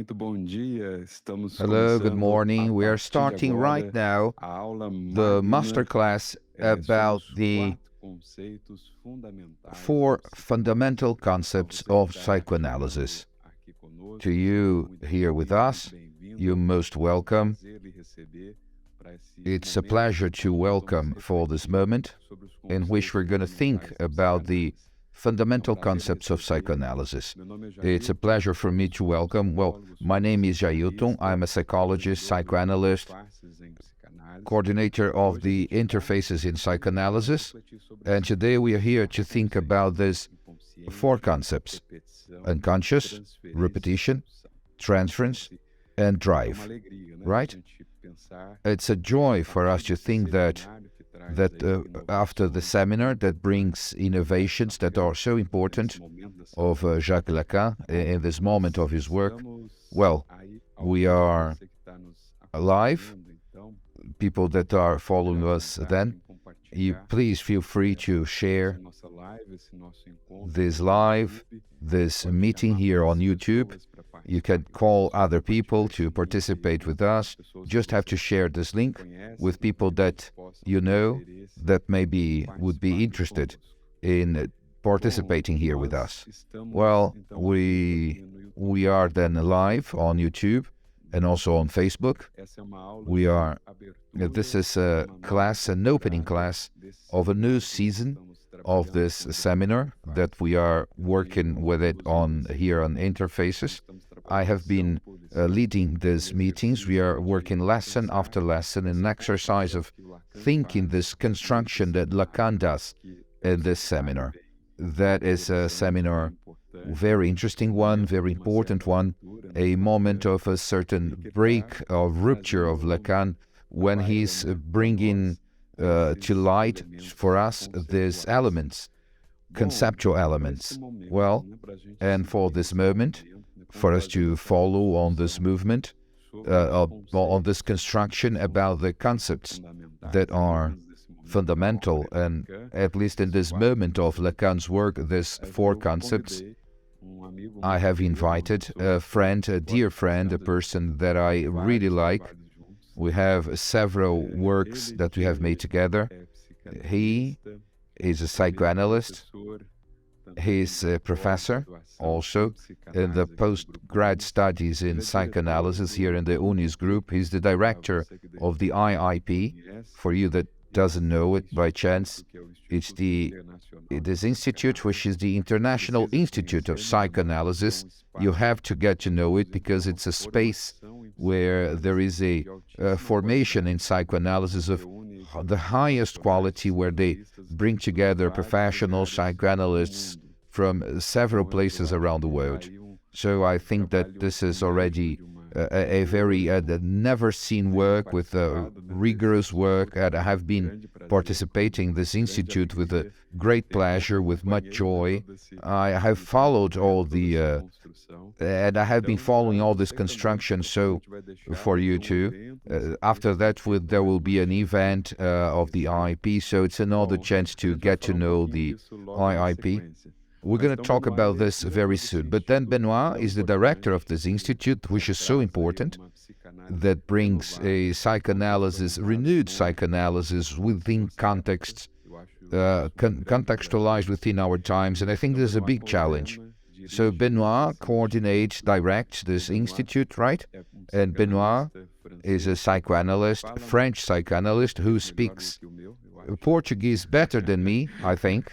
muito bom dia. Estamos Hello, good começando a morning. We are partir de starting right agora now a aula the magna masterclass sobre about os the quatro conceitos fundamentais da four fundamental psicanálise. Para concepts você que of está chegando psychoanalysis. aqui To conosco, seja you muito here with bem-vindo, muito us, you're bem-vinda. most É um welcome. prazer lhe receber para esse It's a momento pleasure to onde nós vamos welcome for this refletir moment sobre os in which we're conceitos going to think fundamentais da about the psicanálise. É um fundamental prazer concepts of receber. psychoanalysis. Meu nome é It's a Jailton, pleasure for eu me to sou welcome. Well, psicólogo, sou my name is Jailton. psicanalista, I'm a psychologist, coordenador do psychoanalyst, Interfaces em Psicanálise. coordinator E of hoje a the gente vai Interfaces in Psychoanalysis. refletir sobre And esses today we are here to quatro think conceitos: about these inconsciente, four concepts: repetição, unconscious, transferência e repetition, pulsão. transference, and É uma drive. alegria, né, a Right? gente pensar It's a que a joy for us partir to desse think that seminário que traz that aí after the inovações seminar that brings innovations that are so nesse important momento da of saúde, Jacques Lacan in this moment of his work, estamos well, aí ao we vivo, are você que está nos alive. acompanhando, então, People that are following fique à us vontade then, em you compartilhar please feel free to essa share nossa live, esse nosso encontro this aqui no live, YouTube. this Pode meeting chamar here on mais YouTube. pessoas para You participar can aqui call conosco, other people compartilhar to esse link aí participate com with outras us. pessoas que Just have to você share this link conhece, with people para que that eles possam you ter know interesse that em maybe would be participar aqui interested conosco. in Bom, participating here with nós us. estamos Well, então ao vivo aqui no we YouTube. are then live on YouTube and also on Facebook. Essa é uma aula We de are abertura this is de a uma nova class, an opening temporada class desse of a new seminário que nós season estamos of trabalhando this com o seminar Núcleo that we are working with it duas on vezes. here on Nós Interfaces. estamos I trabalhando have been lição por lição, leading these um meetings. We exercício are de working lesson pensar after lesson in an esse exercise processo of que o Lacan thinking faz this nesse construction that seminário, Lacan does que in é this seminário seminar. bem That is a interessante, bem seminar, importante, very interesting one, momento very de uma important certa one, ruptura, a né, com moment Lacan, of a e certain que break está of rupture of trazendo Lacan à when baila, he's né, para bringing nós to esses light for elementos us these conceituais. elements, Bom, conceptual para esse elements. momento, Well, né, para a gente and for seguir this esse moment, movimento, né, for vamos us fazer to essa follow on this discussão movement, sobre os on this conceitos construction que são about the concepts fundamentais, that pelo are menos nesse momento da fundamental, obra de and Lacan, at least in esses this quatro moment of conceitos. Lacan's work, these Aí four eu concepts, convidei amigo I muito have querido, uma invited pessoa a friend, a que dear gosto friend, a bastante, person that I really vários like. trabalhos juntos. We have several works Ele that we have made que together. é He psicanalista, is a ele psychoanalyst. professor, He's a também professor pós-graduação also em in the psicanálise aqui no Grupo postgrad Unis. studies in Ele é diretor psychoanalysis here in the do UNIS group. He's the para director você que de of the repente IIP. conhece, For you that doesn't know it by instituto chance, que é o it's Instituto the Internacional de this institute, which is the Psicanálise. International Precisa Institute of conhecer, né, Benoît? Porque é Psychoanalysis. You espaço, have to get to know it inclusive, de because uma it's a space formação em where there psicanálise is a de altíssima formation in qualidade, psychoanalysis of reúne the highest profissionais quality, where they psicanalistas bring de together vários professional lugares do psychoanalysts mundo. from several Então, eu places acho around the que está world. aí So I think that trabalho this is enérgico already de uma a very never seen tenho work with participado, né, rigorous desse work, instituto and I com have been grande prazer, participating in this grande institute with a alegria great ter como pleasure, with much companheiro, né, joy. todo esse I have followed all the construção. and I have been Então, following para all this você também, construction. a So gente vai deixar for you um too. evento, uma After sequência that, de there will mais be uma an chance event of the conhecer. IIP. So it's another Bom, chance a to gente vai get to falar know pouquinho the disso logo na IIP. sequência. We're Mas going to então, talk Benoît, about ele é this very diretor desse soon. But then instituto Benoit tão is the director of importante this que institute, which is traz so aí important, uma psicanálise that brings renovada, a psychoanalysis, renewed contextualizada numa psychoanalysis within nossa época. contexts, Eu acho isso um grande contextualized desafio. within our times. And I think Então, this is a Benoît big challenge. coordena, So dirige Benoit esse coordinates, instituto. directs O this Benoît institute, right? é And Benoit psicanalista is a francês, psychoanalyst, fala French psychoanalyst who melhor do speaks que o meu, eu acho. Portuguese better than me, I think.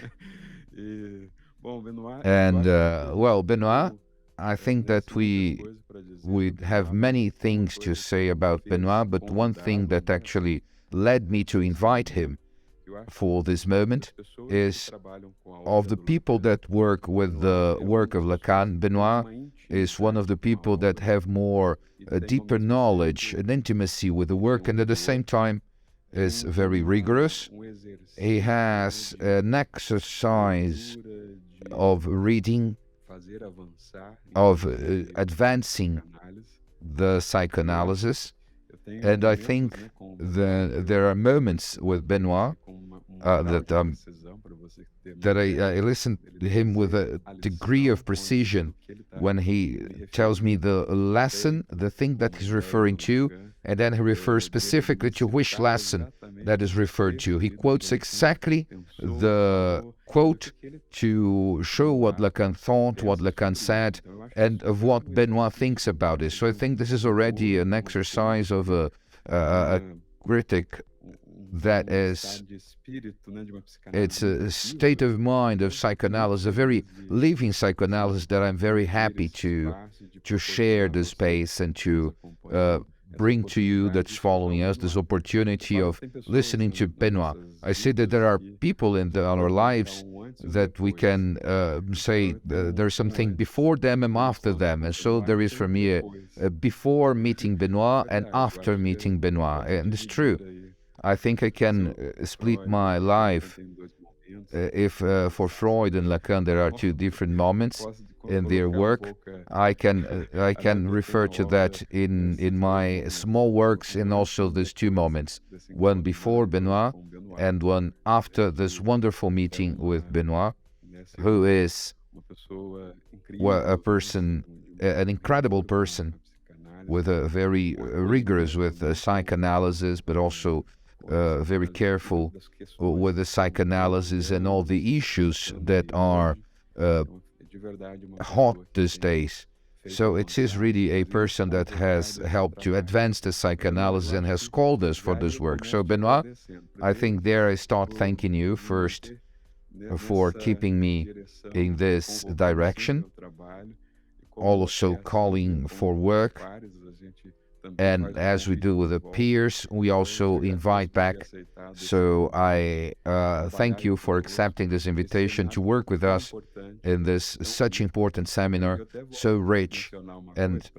E, bom, Benoît, eu And acho que well, Benoit, eu I think that muitas we coisas para dizer we do have Benoît, many mas uma things to coisa que say me about fez Benoit, but one thing convidá-lo, that né, actually led me to nesse invite momento, him eu acho for que this as moment pessoas que is trabalham com a of obra the do people Lacan, that work with the Benoît é work of das pessoas Lacan. que tem Benoit uma is one of the intimidade com a people that obra have more e a tem ao deeper mesmo knowledge tempo and intimacy with the um work, and at the same rigor time is e very rigorous. He exercício, has né, an de exercise leitura, de of reading, fazer avançar, of inclusive, a advancing psicanálise. the E eu acho psychoanalysis. eu tenho And I momentos, think né, com o Benoît que there eu are moments with Benoit com grau that de precisão para você ter uma that I ideia. listen Ele to him with trazer a a degree lição of onde precision do que ele está when he tells me the lesson, the thing that he's referring to, and then he refers specifically to which lesson that is referred to. He quotes exactly the quote to show what Lacan thought, what Lacan said, and of what Benoît thinks about it. So I think this is already an exercise of a critic that is, it's a state of mind of psychoanalysis, a very living psychoanalysis that I'm very happy to share the space and to bring to you that's following us this opportunity of listening to Benoît. I say that there are people in our lives that we can say there's something before them and after them. And so there is for me a before meeting Benoît and after meeting Benoît. And it's true. I think I can split my life if for Freud and Lacan there are two different moments in their work. I can refer to that in my small works, and also these two moments, one before Benoît and one after this wonderful meeting with Benoît, who is a person, an incredible person, with a very rigorous with psychoanalysis, but also very careful with the psychoanalysis and all the issues that are hot these days. So it is really a person that has helped to advance the psychoanalysis and has called us for this work. So Benoît, I think there I start thanking you first for keeping me in this direction, also calling for work. And as we do with the peers, we also invite back. So I thank you for accepting this invitation to work with us in this such important seminar, so rich. And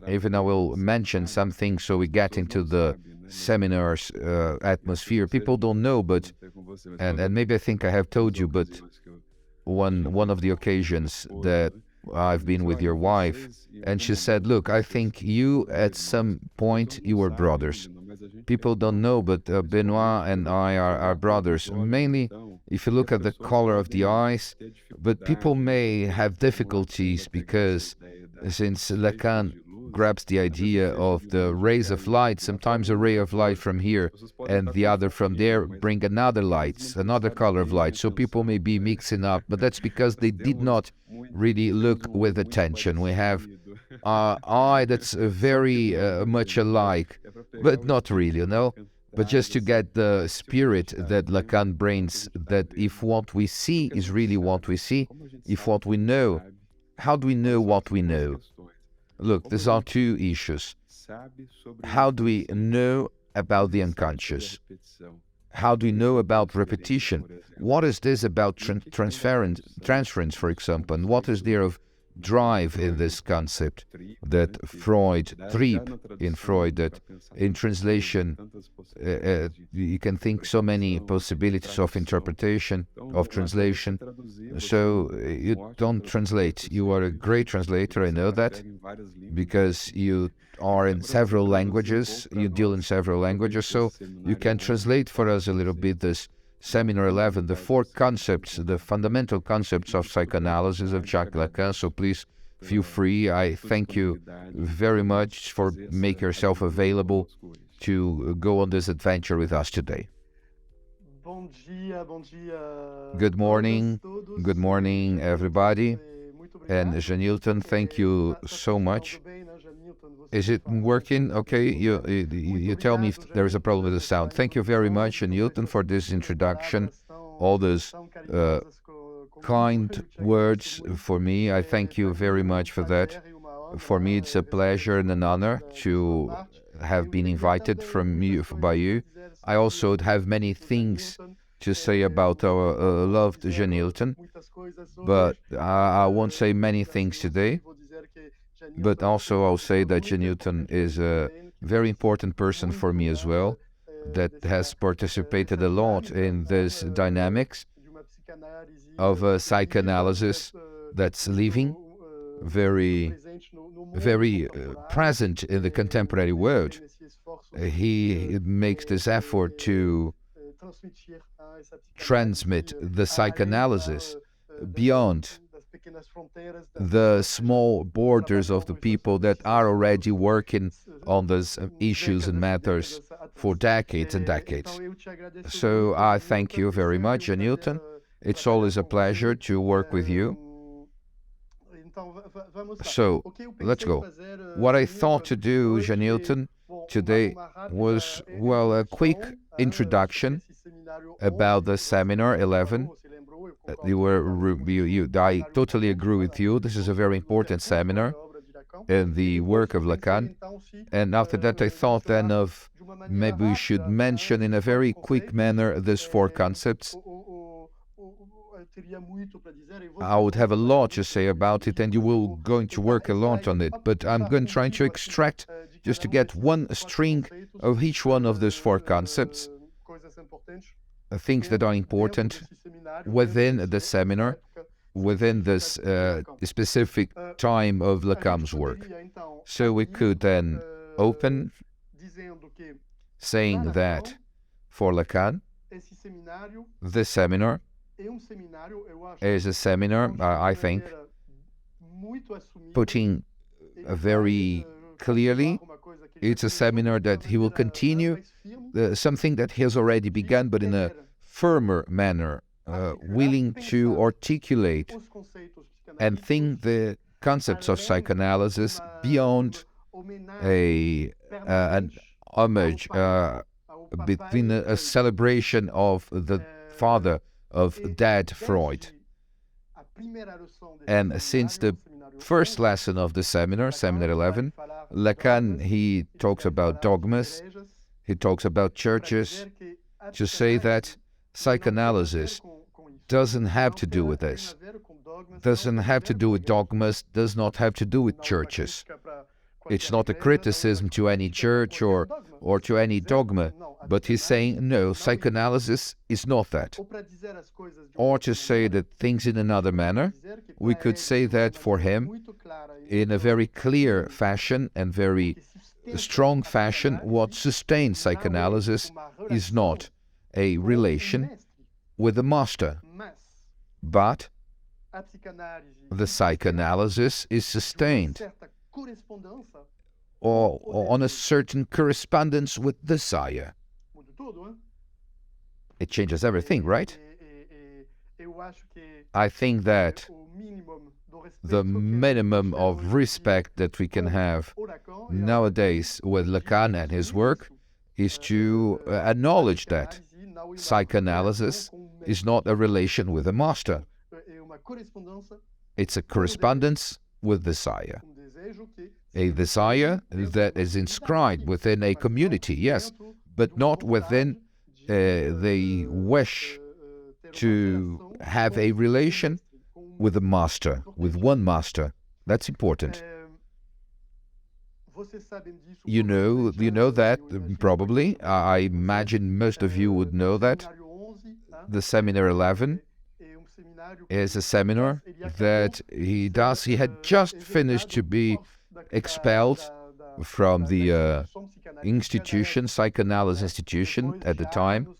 even I will mention something so we get into the seminar's atmosphere. People don't know, but, and maybe I think I have told you, but one of the occasions that I've been with your wife, and she said, look, I think you, at some point, you were brothers. People don't know, but Benoît and I are brothers. Mainly, if you look at the color of the eyes, but people may have difficulties because since Lacan grabs the idea of the rays of light, sometimes a ray of light from here and the other from there bring another light, another color of light. So people may be mixing up, but that's because they did not really look with attention. We have an eye that's very much alike, but not really, you know? But just to get the spirit that Lacan brings, that if what we see is really what we see, if what we know, how do we know what we know? Look, these are two issues. How do we know about the unconscious? How do we know about repetition? What is this about transference, for example? And what is there of drive in this concept that Freud, trieb in Freud, that in translation you can think so many possibilities of interpretation, of translation. So you don't translate. You are a great translator, I know that, because you are in several languages, you deal in several languages, so you can translate for us a little bit this Seminar 11, the four concepts, the fundamental concepts of psychoanalysis of Jacques Lacan. So please feel free. I thank you very much for making yourself available to go on this adventure with us today. Good morning everybody. And Janilton, thank you so much. Is it working? Okay, you tell me if there is a problem with the sound. Thank you very much, Newton, for this introduction, all those kind words for me. I thank you very much for that. For me, it's a pleasure and an honor to have been invited by you. I also have many things to say about our loved Janilton, but I won't say many things today. But also I'll say that Janilton is a very important person for me as well, that has participated a lot in this dynamics of a psychoanalysis that's living, very present in the contemporary world. He makes this effort to transmit the psychoanalysis beyond the small borders of the people that are already working on these issues and matters for decades and decades. So I thank you very much, Newton. It's always a pleasure to work with you. So let's go. What I thought to do, Newton, today was, well, a quick introduction about the seminar 11. I totally agree with you. This is a very important seminar in the work of Lacan. And after that, I thought then of maybe we should mention in a very quick manner these four concepts. I would have a lot to say about it, and you will going to work a lot on it. But I'm going to try to extract, just to get one string of each one of those four concepts, things that are important within the seminar, within this specific time of Lacan's work. So we could then open saying that for Lacan, this seminar is a seminar, I think, putting very clearly, it's a seminar that he will continue, something that he has already begun, but in a firmer manner, willing to articulate and think the concepts of psychoanalysis beyond an homage, between a celebration of the father of dead Freud. And since the first lesson of the seminar, Seminar 11, Lacan, he talks about dogmas, he talks about churches, to say that psychoanalysis doesn't have to do with this, doesn't have to do with dogmas, does not have to do with churches. It's not a criticism to any church or to any dogma, but he's saying, no, psychoanalysis is not that. Or to say that things in another manner, we could say that for him, in a very clear fashion and very strong fashion, what sustains psychoanalysis is not a relation with the master, but the psychoanalysis is sustained or on a certain correspondence with the sire. It changes everything, right? I think that the minimum of respect that we can have nowadays with Lacan and his work is to acknowledge that psychoanalysis is not a relation with a master. It's a correspondence with the sire. A desire that is inscribed within a community, yes, but not within the wish to have a relation with a master, with one master. That's important. You know that, probably. I imagine most of you would know that. The Seminar 11 is a seminar that he had just finished to be expelled from the institution, psychoanalysis institution at the time,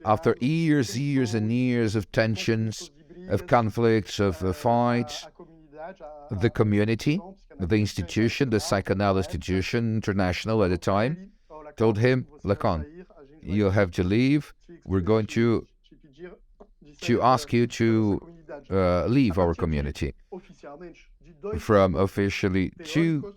after years and years of tensions, of conflicts, of fights. The community, the institution, the psychoanalysis institution international at the time, told him, Lacan, you'll have to leave. We're going to ask you to leave our community. From officially two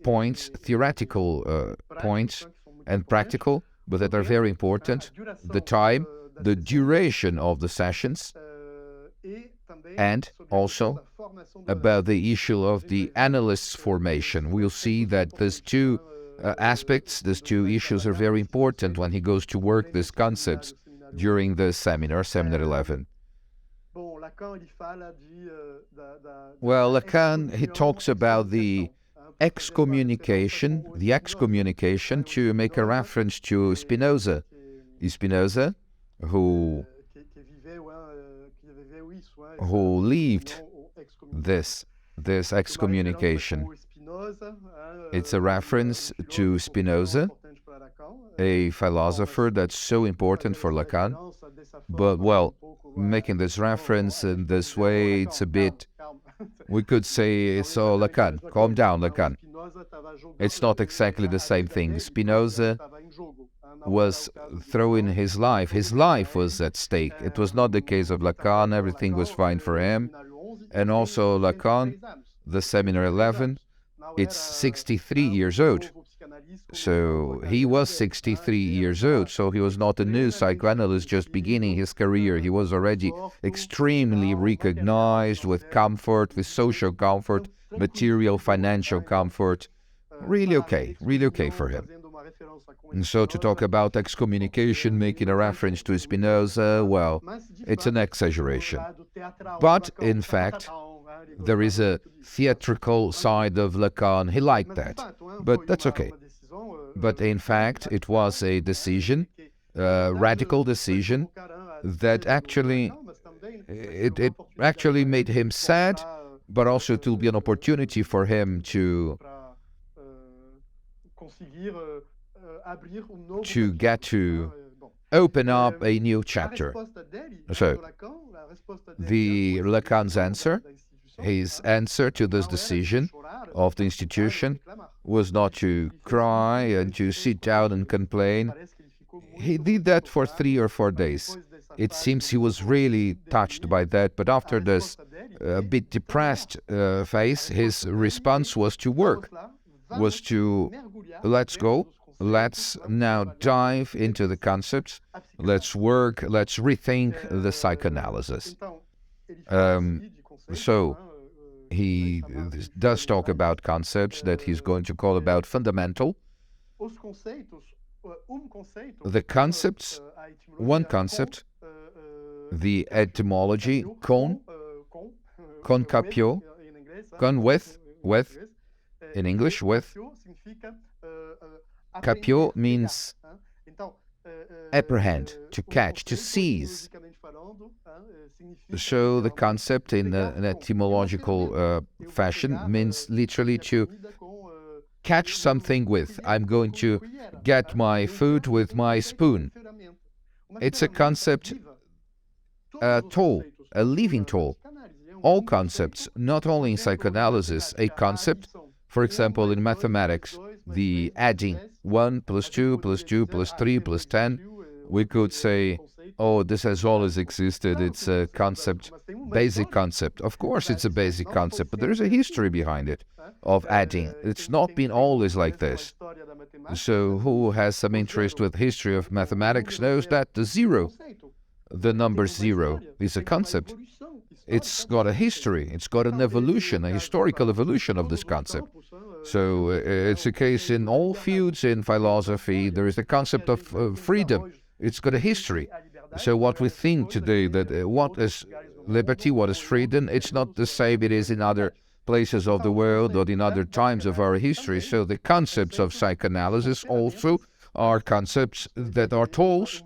points, theoretical points and practical, but that are very important: the time, the duration of the sessions, and also about the issue of the analyst's formation. We'll see that these two aspects, these two issues are very important when he goes to work these concepts during the seminar, Seminar 11. Well, Lacan, he talks about the excommunication, to make a reference to Spinoza. Spinoza, who lived this excommunication. It's a reference to Spinoza, a philosopher that's so important for Lacan. But, well, making this reference in this way, it's a bit, we could say, so Lacan, calm down, Lacan. It's not exactly the same thing. Spinoza was throwing his life was at stake. It was not the case of Lacan, everything was fine for him. And also Lacan, the Seminar 11, it's 63 years old. So he was 63 years old, so he was not a new psychoanalyst just beginning his career. He was already extremely recognized with comfort, with social comfort, material, financial comfort. Really okay for him. And so to talk about excommunication, making a reference to Spinoza, well, it's an exaggeration. But in fact, there is a theatrical side of Lacan. He liked that, but that's okay. But in fact, it was a decision, a radical decision, that actually, it actually made him sad, but also it will be an opportunity for him to get to open up a new chapter. So, the Lacan's answer, his answer to this decision of the institution was not to cry and to sit down and complain. He did that for 3 or 4 days. It seems he was really touched by that, but after this a bit depressed phase, his response was to work, was to let's go, let's now dive into the concepts, let's work, let's rethink the psychoanalysis. So he does talk about concepts that he's going to call about fundamental. The concepts, one concept, the etymology, con capio, con with, in English, with. Capio means apprehend, to catch, to seize. So the concept in an etymological fashion means literally to catch something with. I'm going to get my food with my spoon. It's a concept, a tool, a living tool. All concepts, not only in psychoanalysis, a concept, for example, in mathematics, the adding 1 plus 2 plus 2 plus 3 plus 10, we could say, oh, this has always existed, it's a concept, basic concept. Of course it's a basic concept, but there's a history behind it of adding. It's not been always like this. So who has some interest with history of mathematics knows that the zero, the number 0, is a concept. It's got a history, it's got an evolution, a historical evolution of this concept. So it's a case in all fields in philosophy. There is the concept of freedom. It's got a history. So what we think today, that what is liberty, what is freedom, it's not the same it is in other places of the world or in other times of our history. So the concepts of psychoanalysis also are concepts that are tools,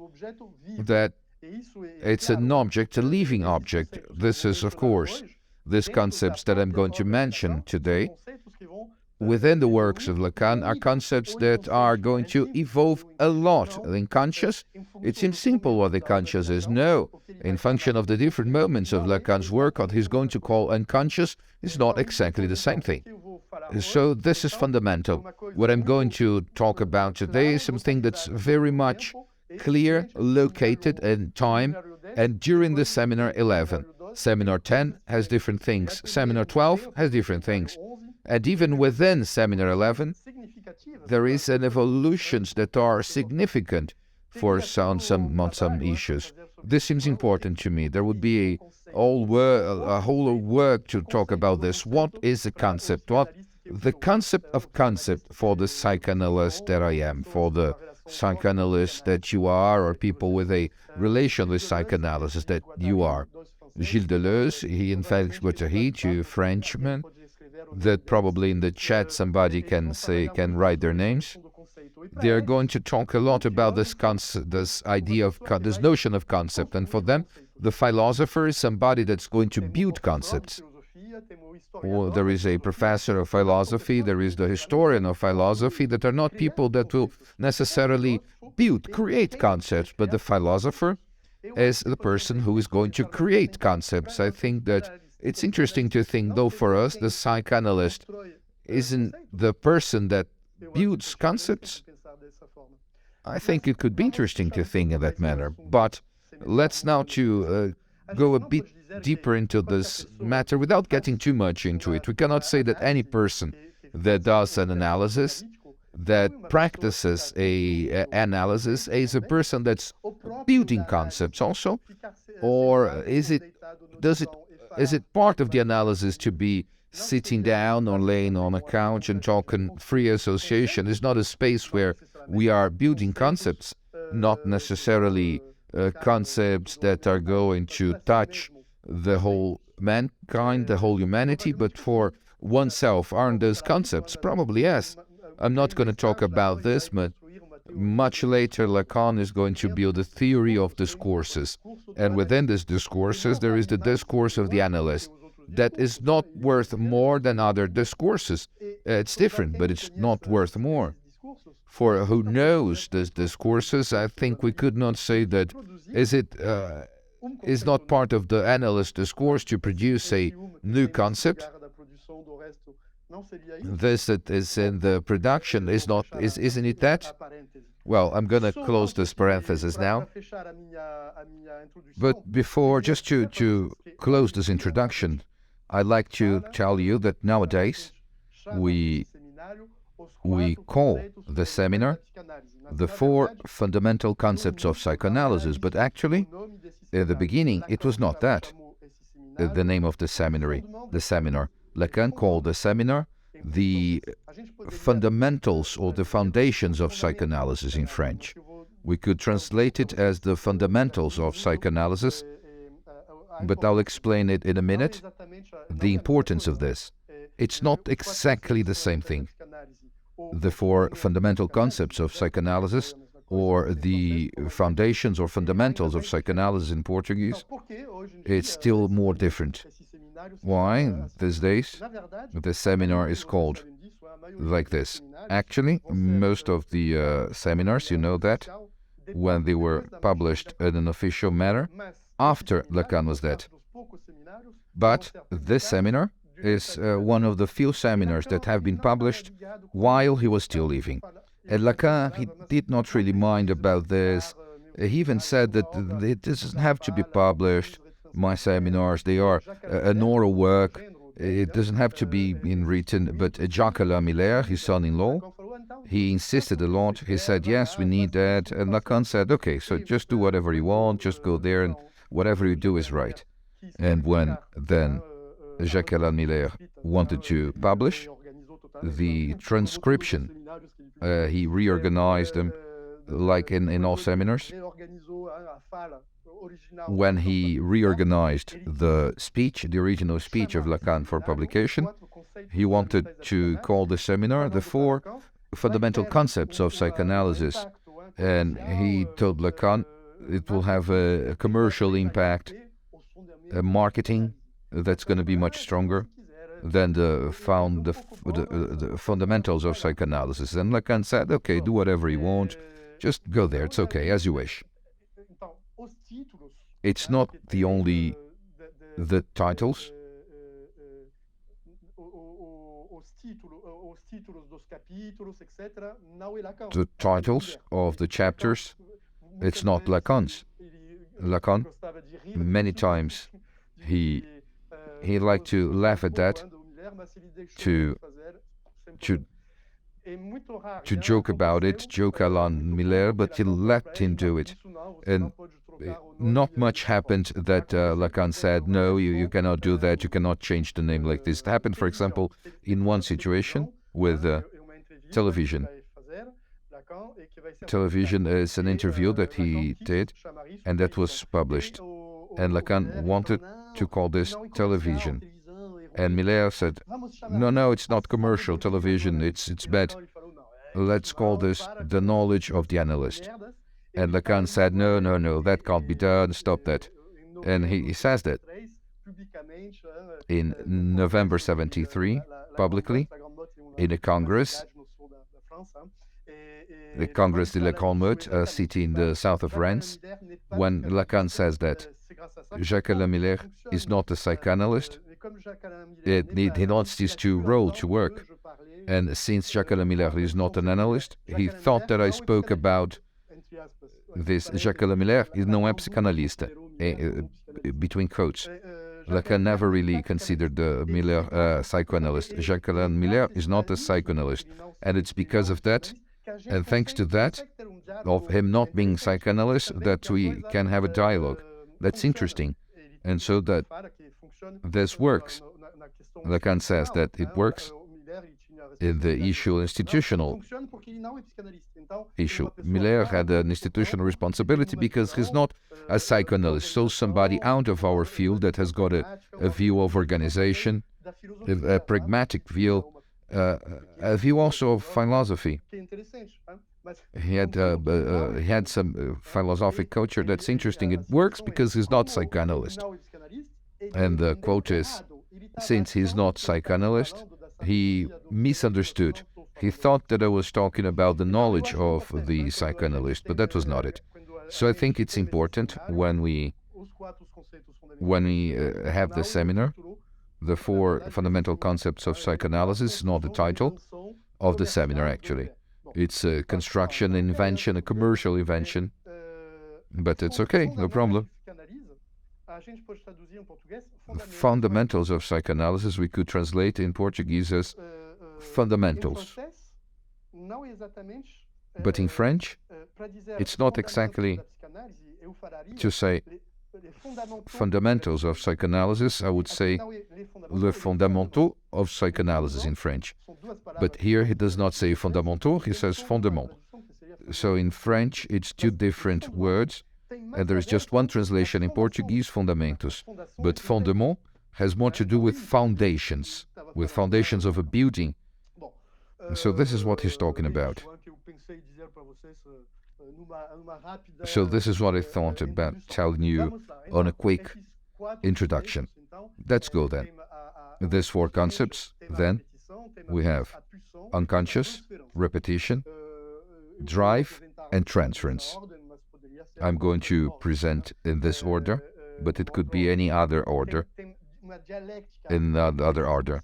that it's an object, a living object. This is, of course, these concepts that I'm going to mention today within the works of Lacan are concepts that are going to evolve a lot. In conscious, it seems simple what the conscious is. No, in function of the different moments of Lacan's work, what he's going to call unconscious is not exactly the same thing. So this is fundamental. What I'm going to talk about today is something that's very much clear, located in time, and during the Seminar 11. Seminar 10 has different things. Seminar 12 has different things. And even within Seminar 11, there is an evolutions that are significant for some issues. This seems important to me. There would be a whole work to talk about this. What is a concept? What the concept of concept for the psychoanalyst that I am, for the psychoanalyst that you are, or people with a relation with psychoanalysis that you are. Gilles Deleuze, he in fact was a he, two Frenchmen, that probably in the chat somebody can write their names. They are going to talk a lot about this idea of this notion of concept, and for them, the philosopher is somebody that's going to build concepts. Well, there is a professor of philosophy, there is the historian of philosophy, that are not people that will necessarily create concepts, but the philosopher as the person who is going to create concepts. I think that it's interesting to think, though, for us, the psychoanalyst isn't the person that builds concepts. I think it could be interesting to think in that manner. But let's now to go a bit deeper into this matter without getting too much into it. We cannot say that any person that does an analysis, that practices a analysis, is a person that's building concepts also, or is it part of the analysis to be sitting down or laying on a couch and talking free association? Is not a space where we are building concepts, not necessarily concepts that are going to touch the whole mankind, the whole humanity, but for oneself. Aren't those concepts? Probably yes. I'm not going to talk about this, but much later Lacan is going to build a theory of discourses. And within these discourses, there is the discourse of the analyst that is not worth more than other discourses. It's different, but it's not worth more. For who knows these discourses, I think we could not say that is not part of the analyst discourse to produce a new concept. This that is in the production isn't it that? Well, I'm going to close this parenthesis now. But before, just to close this introduction, I'd like to tell you that nowadays we call the seminar the 4 fundamental concepts of psychoanalysis, but actually, in the beginning, it was not that, the name of the seminar. Lacan called the seminar the fundamentals or the foundations of psychoanalysis in French. We could translate it as the fundamentals of psychoanalysis, but I'll explain it in a minute, the importance of this. It's not exactly the same thing. The 4 fundamental concepts of psychoanalysis, or the foundations or fundamentals of psychoanalysis in Portuguese, it's still more different. Why? These days, the seminar is called like this. Actually, most of the seminars, you know that, when they were published in an official manner, after Lacan was dead. But this seminar is one of the few seminars that have been published while he was still living. And Lacan, he did not really mind about this. He even said that it doesn't have to be published. My seminars, they are an oral work. It doesn't have to be in written. But Jacques Lacan, his son-in-law, he insisted a lot. He said, yes, we need that. And Lacan said, okay, so just do whatever you want, just go there, and whatever you do is right. And when then Jacques Lacan wanted to publish the transcription, he reorganized them like in all seminars. When he reorganized the speech, the original speech of Lacan for publication, he wanted to call the seminar the 4 fundamental concepts of psychoanalysis. And he told Lacan it will have a commercial impact, a marketing that's going to be much stronger than the fundamentals of psychoanalysis. And Lacan said, okay, do whatever you want, just go there, it's okay, as you wish. It's not the only the titles. The titles of the chapters, it's not Lacan's. Lacan, many times, he liked to laugh at that, to joke about it, joke Alain Miller, but he let him do it. And not much happened that Lacan said, no, you cannot do that, you cannot change the name like this. It happened, for example, in one situation with television. Television is an interview that he did, and that was published. And Lacan wanted to call this television. And Miller said, no, it's not commercial television, it's bad. Let's call this the knowledge of the analyst. And Lacan said, no, that can't be done, stop that. And he says that in November 73, publicly, in a congress. the Congrès de la Grande Meute, a city in the south of France, when Lacan says that Jacques Lacan is not a psychoanalyst, he wants these two roles to work. And since Jacques Lacan is not an analyst, he thought that I spoke about this. Jacques Lacan is não é psicanalista, between quotes. Lacan never really considered Miller a psychoanalyst. Jacques Lacan is not a psychoanalyst. And it's because of that, and thanks to that, of him not being psychoanalyst, that we can have a dialogue. That's interesting. And so that this works. Lacan says that it works in the institutional issue. Miller had an institutional responsibility because he's not a psychoanalyst, so somebody out of our field that has got a view of organization, a pragmatic view, a view also of philosophy. He had some philosophic culture that's interesting. It works because he's not psychoanalyst. And the quote is, since he's not psychoanalyst, he misunderstood. He thought that I was talking about the knowledge of the psychoanalyst, but that was not it. So I think it's important when we have the seminar, the 4 fundamental concepts of psychoanalysis is not the title of the seminar actually. It's a construction, invention, a commercial invention, but it's okay, no problem. Fundamentals of psychoanalysis we could translate in Portuguese as fundamentals. But in French, it's not exactly to say fundamentals of psychoanalysis. I would say le fondamentaux of psychoanalysis in French. But here he does not say fondamentaux, he says fondement. So in French, it's 2 different words, and there is just one translation in Portuguese, fundamentos. But fondement has more to do with foundations of a building. So this is what he's talking about. So this is what I thought about telling you on a quick introduction. Let's go then. These 4 concepts, then we have unconscious, repetition, drive, and transference. I'm going to present in this order, but it could be any other order. In other order.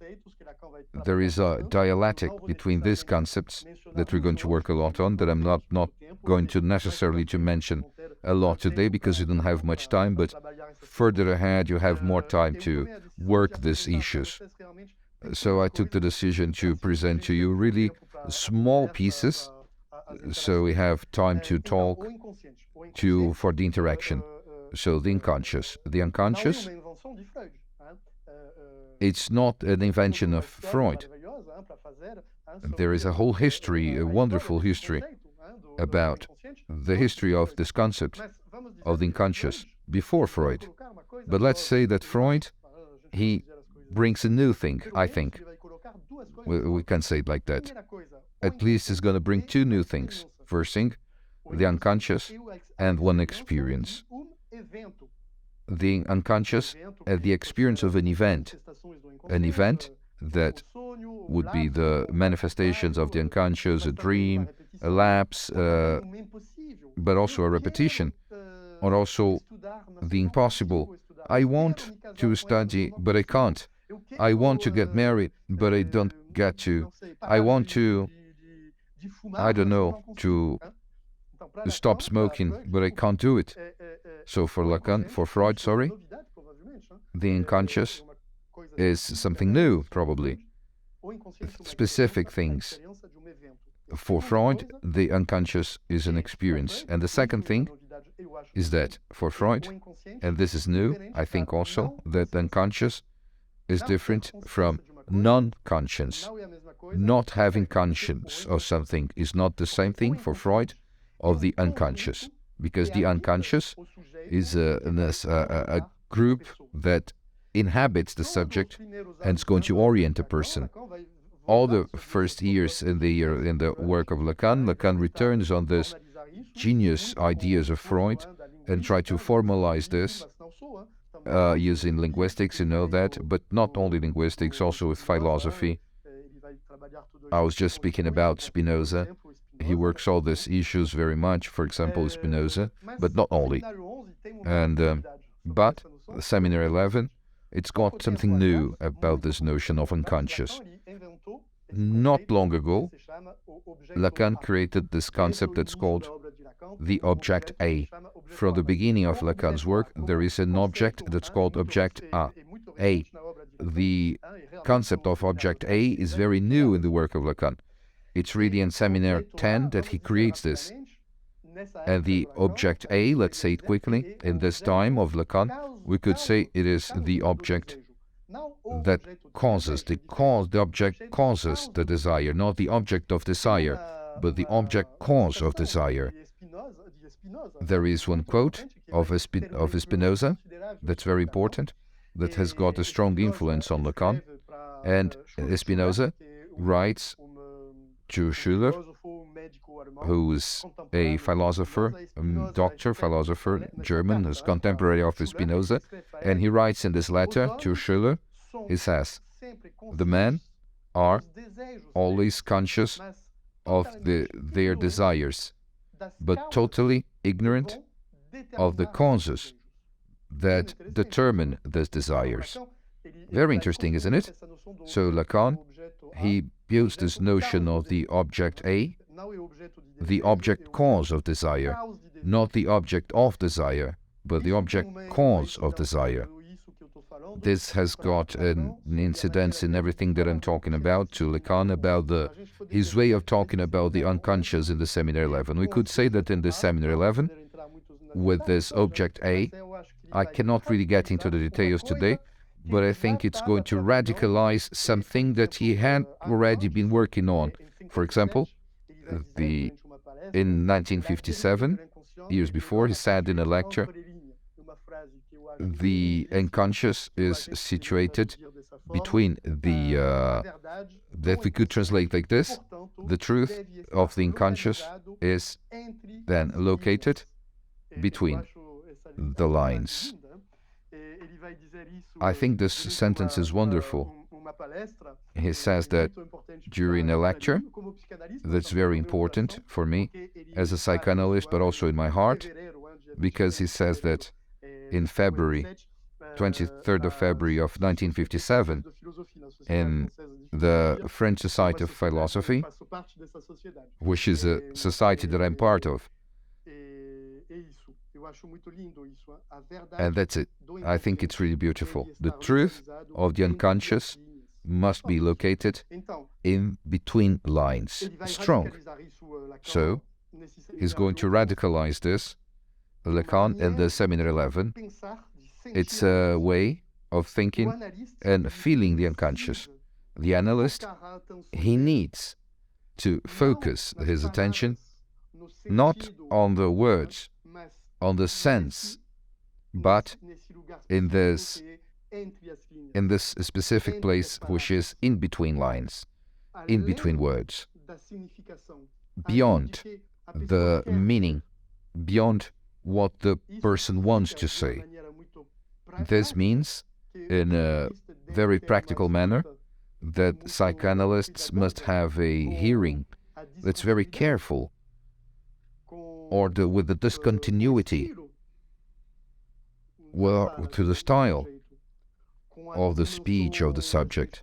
There is a dialectic between these concepts that we're going to work a lot on, that I'm not going to necessarily to mention a lot today because you don't have much time, but further ahead you have more time to work these issues. So I took the decision to present to you really small pieces, so we have time to talk for the interaction. So the unconscious. The unconscious, it's not an invention of Freud. There is a whole history, a wonderful history, about the history of this concept of the unconscious before Freud. But let's say that Freud, he brings a new thing, I think. We can say it like that. At least he's going to bring 2 new things. First thing, the unconscious and one experience. The unconscious and the experience of an event that would be the manifestations of the unconscious, a dream, a lapse, but also a repetition, or also the impossible. I want to study, but I can't. I want to get married, but I don't get to. I want to, I don't know, to stop smoking, but I can't do it. So for Lacan, for Freud, the unconscious is something new, probably. Specific things. For Freud, the unconscious is an experience. And the second thing is that for Freud, and this is new, I think also, that the unconscious is different from non-conscious. Not having conscience of something is not the same thing for Freud of the unconscious, because the unconscious is a group that inhabits the subject and is going to orient a person. All the first years in the work of Lacan, Lacan returns on this genius ideas of Freud and try to formalize this using linguistics, you know that, but not only linguistics, also with philosophy. I was just speaking about Spinoza, he works all these issues very much, for example, Spinoza, but not only. And but Seminar 11, it's got something new about this notion of unconscious. Not long ago, Lacan created this concept that's called the object A. From the beginning of Lacan's work, there is an object that's called object A. The concept of object A is very new in the work of Lacan. It's really in Seminar 10 that he creates this. And the object A, let's say it quickly, in this time of Lacan, we could say it is the object that causes, the object causes the desire, not the object of desire, but the object cause of desire. There is one quote of Spinoza that's very important, that has got a strong influence on Lacan, and Spinoza writes to Schiller, who is a philosopher, philosopher, German, who's contemporary of Spinoza, and he writes in this letter to Schiller, he says, the men are always conscious of their desires, but totally ignorant of the causes that determine those desires. Very interesting, isn't it? So Lacan, he builds this notion of the object A, the object cause of desire, not the object of desire, but the object cause of desire. This has got an incidence in everything that I'm talking about to Lacan, about his way of talking about the unconscious in the Seminar 11. We could say that in the Seminar 11, with this object A, I cannot really get into the details today, but I think it's going to radicalize something that he had already been working on. For example, in 1957, years before, he said in a lecture, the unconscious is situated between that we could translate like this, the truth of the unconscious is then located between the lines. I think this sentence is wonderful. He says that during a lecture, that's very important for me as a psychoanalyst, but also in my heart, because he says that in February, 23rd of February of 1957, in the French Society of Philosophy, which is a society that I'm part of. And that's it. I think it's really beautiful. The truth of the unconscious must be located in between lines. Strong. So, he's going to radicalize this, Lacan, in the Seminar 11. It's a way of thinking and feeling the unconscious. The analyst, he needs to focus his attention not on the words, on the sense, but in this specific place which is in between lines, in between words, beyond the meaning, beyond what the person wants to say. This means, in a very practical manner, that psychoanalysts must have a hearing that's very careful, or with the discontinuity, to the style of the speech of the subject.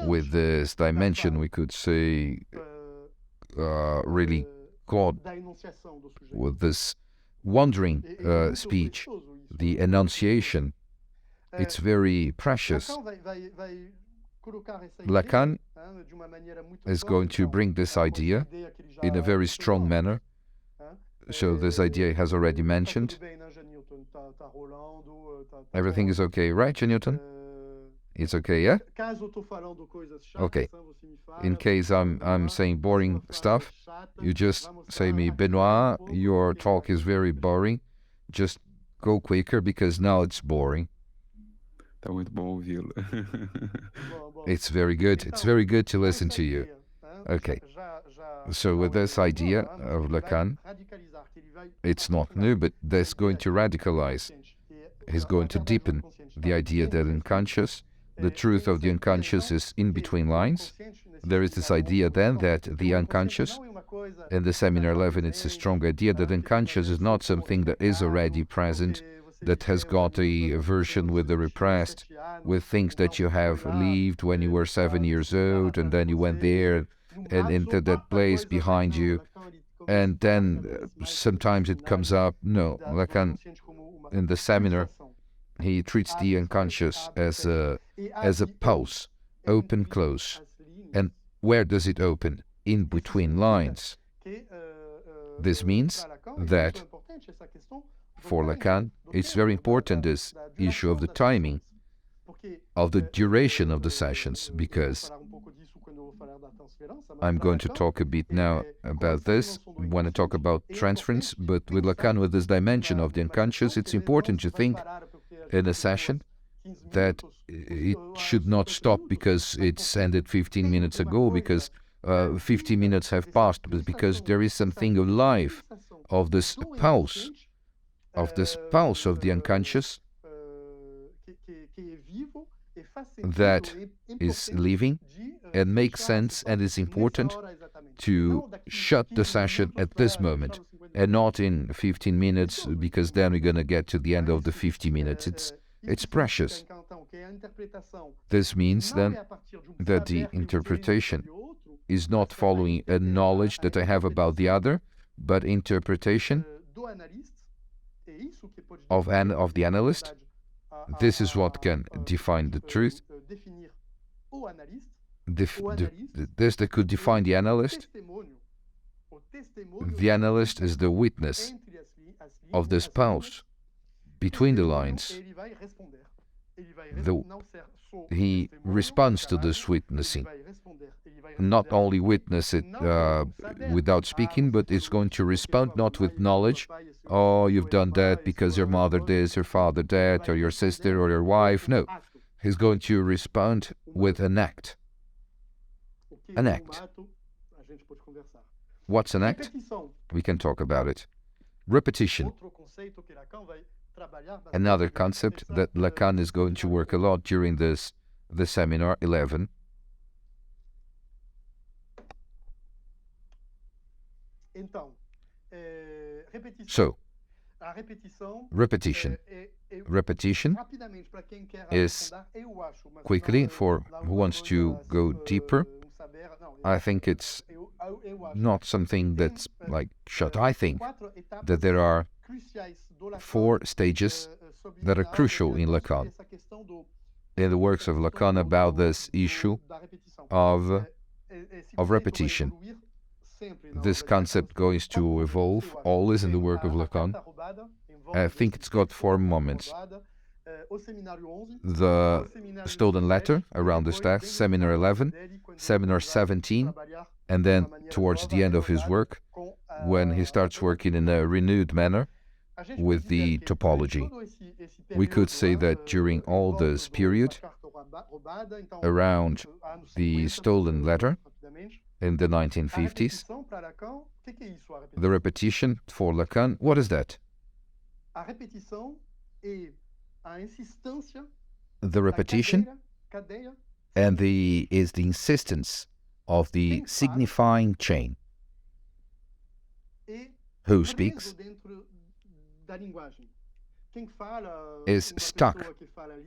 With this dimension, we could say, really Claude, with this wandering speech, the enunciation, it's very precious. Lacan is going to bring this idea in a very strong manner. So this idea he has already mentioned. Everything is okay, right, Newton? It's okay, yeah? Okay. In case I'm saying boring stuff, you just say me, Benoît, your talk is very boring. Just go quicker because now it's boring. Tá muito bom ouvi-lo. It's very good. It's very good to listen to you. Okay. So with this idea of Lacan, it's not new, but that's going to radicalize. He's going to deepen the idea that unconscious, the truth of the unconscious is in between lines, there is this idea then that the unconscious, in the seminar 11, it's a strong idea that unconscious is not something that is already present, that has got a version with the repressed, with things that you have lived when you were 7 years old, and then you went there and into that place behind you, and then sometimes it comes up. No, Lacan, in the seminar, he treats the unconscious as a pulse, open, close. And where does it open? In between lines. This means that for Lacan, it's very important, this issue of the timing, of the duration of the sessions, because I'm going to talk a bit now about this when I talk about transference, but with Lacan, with this dimension of the unconscious, it's important to think in a session that it should not stop because it's ended 15 minutes ago, because 50 minutes have passed, but because there is something alive of this pulse, of the unconscious that is living and makes sense, and is important to shut the session at this moment and not in 15 minutes, because then we're going to get to the end of the 50 minutes. It's precious. This means then that the interpretation is not following a knowledge that I have about the other, but interpretation of the analyst. This is what can define the truth. This that could define the analyst. The analyst is the witness of this pulse between the lines. He responds to this witnessing. Not only witness it without speaking, but it's going to respond not with knowledge. Oh, you've done that because your mother this, your father that, or your sister or your wife. No, he's going to respond with an act. An act. What's an act? We can talk about it. Repetition. Another concept that Lacan is going to work a lot during the seminar 11. So, repetition. Repetition is, quickly, for who wants to go deeper, I think it's not something that's like shut. I think that there are 4 stages that are crucial in Lacan, in the works of Lacan, about this issue of repetition. This concept goes to evolve always in the work of Lacan. I think it's got 4 moments. The stolen letter around this text, Seminar 11, Seminar 17, and then towards the end of his work, when he starts working in a renewed manner with the topology. We could say that during all this period, around the stolen letter in the 1950s, the repetition for Lacan, what is that? The repetition and is the insistence of the signifying chain. Who speaks is stuck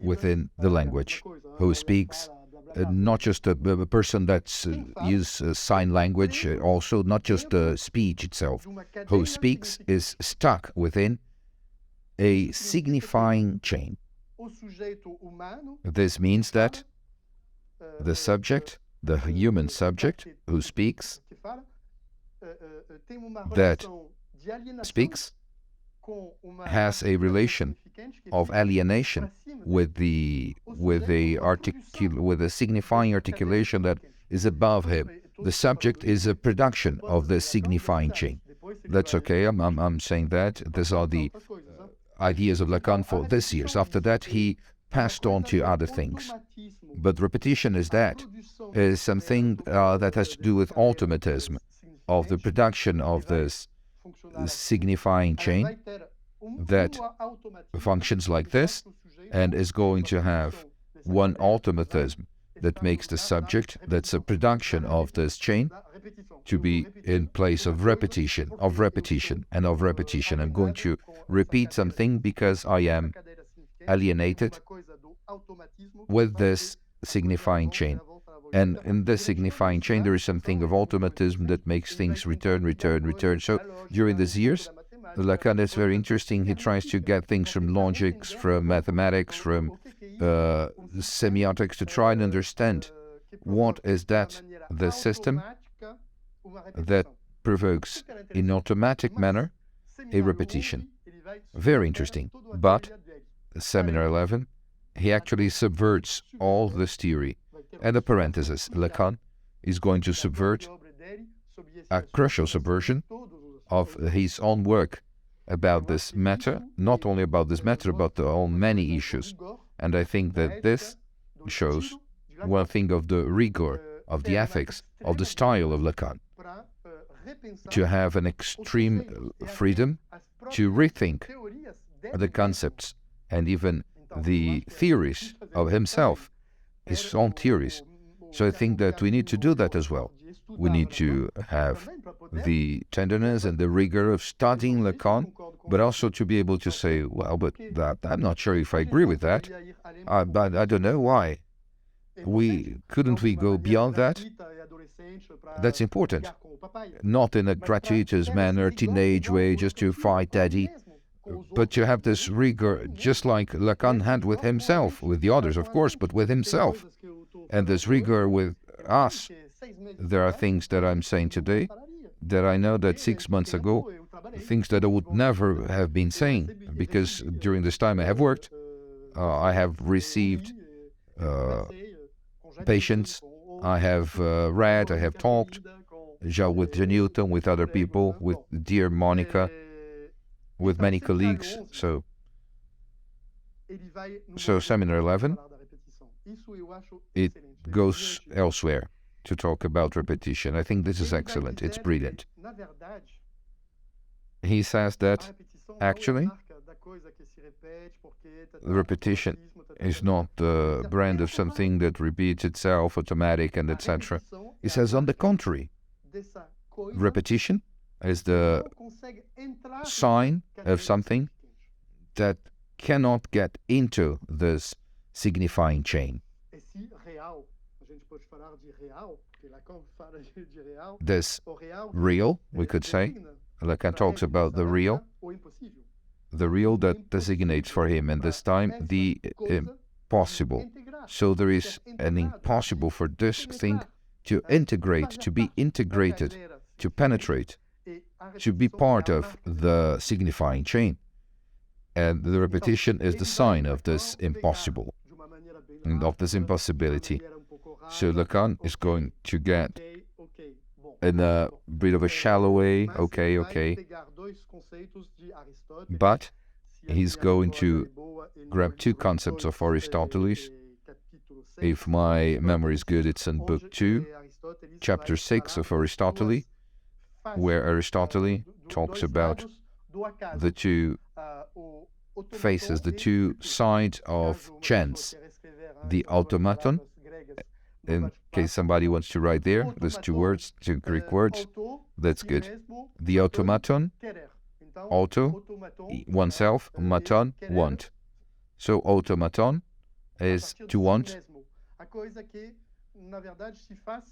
within the language. Who speaks, not just a person that's uses sign language, also not just the speech itself. Who speaks is stuck within a signifying chain. This means that the subject, the human subject who speaks, that speaks, has a relation of alienation with a signifying articulation that is above him. The subject is a production of the signifying chain. That's okay, I'm saying that. These are the ideas of Lacan for this years. After that, he passed on to other things. But repetition is something that has to do with automatism, of the production of this signifying chain that functions like this, and is going to have one automatism that makes the subject, that's a production of this chain, to be in place of repetition, and of repetition. I'm going to repeat something because I am alienated with this signifying chain. And in this signifying chain, there is something of automatism that makes things return. So during these years, Lacan is very interesting. He tries to get things from logics, from mathematics, from semiotics, to try and understand what is that, the system that provokes in automatic manner a repetition. Very interesting. But Seminar 11, he actually subverts all this theory. And a parenthesis, Lacan is going to subvert a crucial subversion of his own work about this matter, not only about this matter, but on many issues. And I think that this shows one thing of the rigor, of the ethics, of the style of Lacan, to have an extreme freedom to rethink the concepts and even the theories of himself, his own theories. So I think that we need to do that as well. We need to have the tenderness and the rigor of studying Lacan, but also to be able to say, well, but that, I'm not sure if I agree with that. But I don't know why. Couldn't we go beyond that? That's important. Not in a gratuitous manner, teenage way, just to fight daddy, but to have this rigor, just like Lacan had with himself, with the others, of course, but with himself. And this rigor with us. There are things that I'm saying today that I know that 6 months ago, things that I would never have been saying, because during this time I have worked, I have received patients, I have read, I have talked, with Newton, with other people, with dear Monica, with many colleagues. So Seminar 11, it goes elsewhere to talk about repetition. I think this is excellent. It's brilliant. He says that actually repetition is not the brand of something that repeats itself, automatic, and etc. He says, on the contrary, repetition is the sign of something that cannot get into this signifying chain. This real, we could say, Lacan talks about the real that designates for him, and this time, the impossible. So there is an impossible for this thing to integrate, to be integrated, to penetrate, to be part of the signifying chain. And the repetition is the sign of this impossible, and of this impossibility. So Lacan is going to get in a bit of a shallow way, okay, but he's going to grab two concepts of Aristotle. If my memory is good, it's in book 2, chapter 6 of Aristotle, where Aristotle talks about the two faces, the two sides of chance, the automaton. In case somebody wants to write there, there's two words, two Greek words, that's good. The automaton, auto, oneself, maton, want. So automaton is to want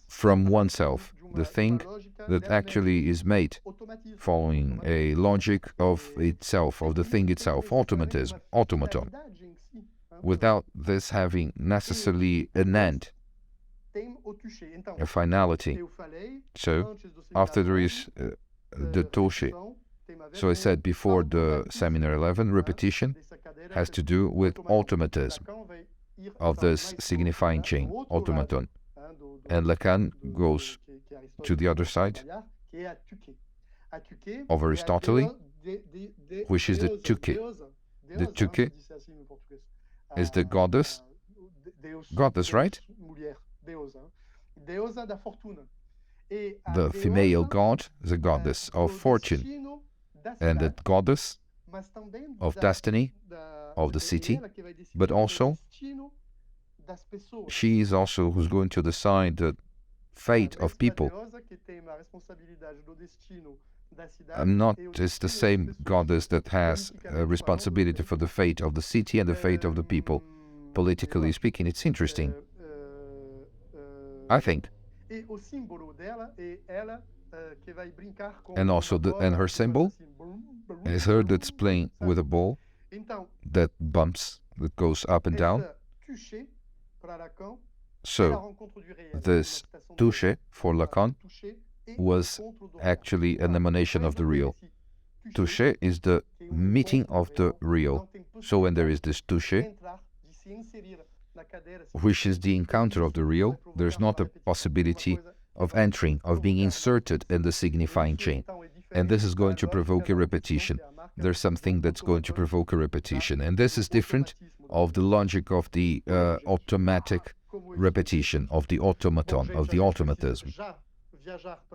from oneself, the thing that actually is made following a logic of itself, of the thing itself, automatism, automaton, without this having necessarily an end, a finality. So after there is the touche. So I said before, the Seminar 11, repetition has to do with automatism of this signifying chain, automaton. And Lacan goes to the other side of Aristotle, which is the tuque. The tuque is the goddess, right? The female god, the goddess of fortune, and the goddess of destiny, of the city, but also she is also who's going to decide the fate of people. Not is the same goddess that has responsibility for the fate of the city and the fate of the people, politically speaking. It's interesting, I think. And also, and her symbol is her that's playing with a ball that bumps, that goes up and down. So, this touche for Lacan was actually an emanation of the real. Touche is the meeting of the real. So when there is this touche, which is the encounter of the real, there's not a possibility of entering, of being inserted in the signifying chain. And this is going to provoke a repetition. There's something that's going to provoke a repetition. And this is different of the logic of the automatic repetition, of the automaton, of the automatism.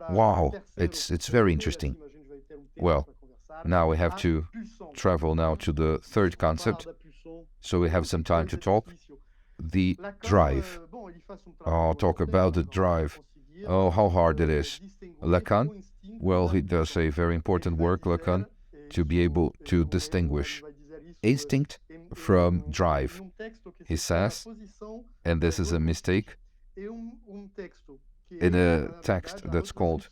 Wow, it's very interesting. Well, now we have to travel now to the third concept, so we have some time to talk. The drive. I'll talk about the drive. Oh, how hard it is. Lacan, well, he does a very important work, Lacan, to be able to distinguish instinct from drive. He says, and this is a mistake, in a text that's called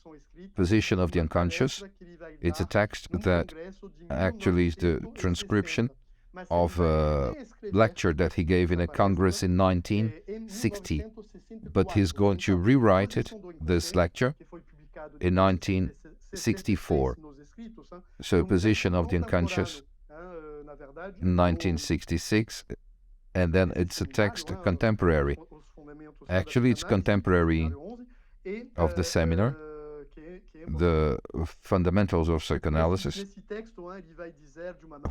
Position of the Unconscious. It's a text that actually is the transcription of a lecture that he gave in a congress in 1960. But he's going to rewrite it, this lecture, in 1964. So, Position of the Unconscious, 1966, and then it's a text contemporary. Actually, it's contemporary of the seminar, The Fundamentals of Psychoanalysis,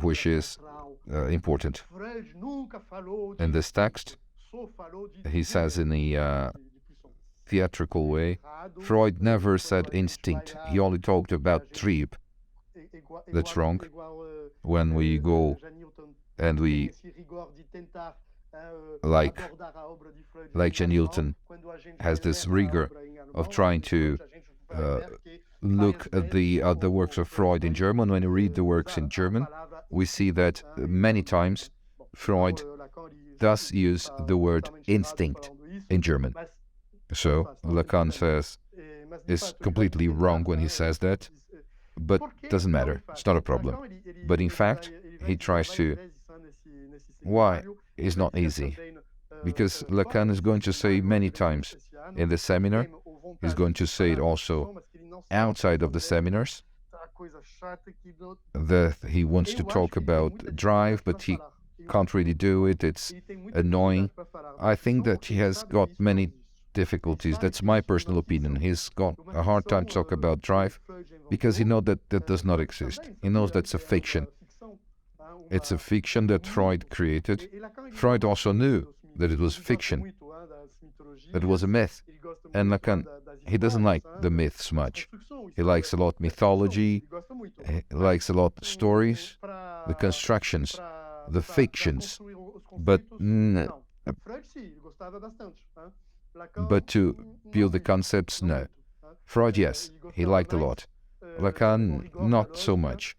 which is important. In this text, he says in a theatrical way, Freud never said instinct, he only talked about trieb. That's wrong. When we go and we, like Jacques Lacan has this rigor of trying to look at the works of Freud in German. When you read the works in German, we see that many times Freud does use the word instinct in German. So Lacan says is completely wrong when he says that, but doesn't matter, it's not a problem. But in fact, he tries to... Why? It's not easy. Because Lacan is going to say many times in the seminar, he's going to say it also outside of the seminars, that he wants to talk about drive, but he can't really do it, it's annoying. I think that he has got many difficulties. That's my personal opinion. He's got a hard time to talk about drive because he knows that that does not exist. He knows that's a fiction. It's a fiction that Freud created. Freud also knew that it was fiction, that it was a myth. And Lacan, he doesn't like the myths much. He likes a lot mythology, he likes a lot stories, the constructions, the fictions, but to build the concepts, no. Freud, yes, he liked a lot. Lacan, not so much.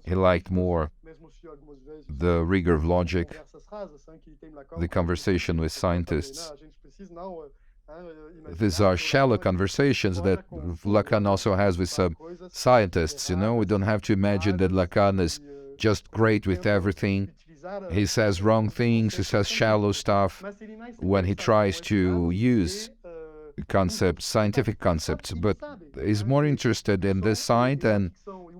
He liked more the rigor of logic, the conversation with scientists. These are shallow conversations that Lacan also has with some scientists, you know. We don't have to imagine that Lacan is just great with everything. He says wrong things, he says shallow stuff when he tries to use concepts, scientific concepts, but he's more interested in this side than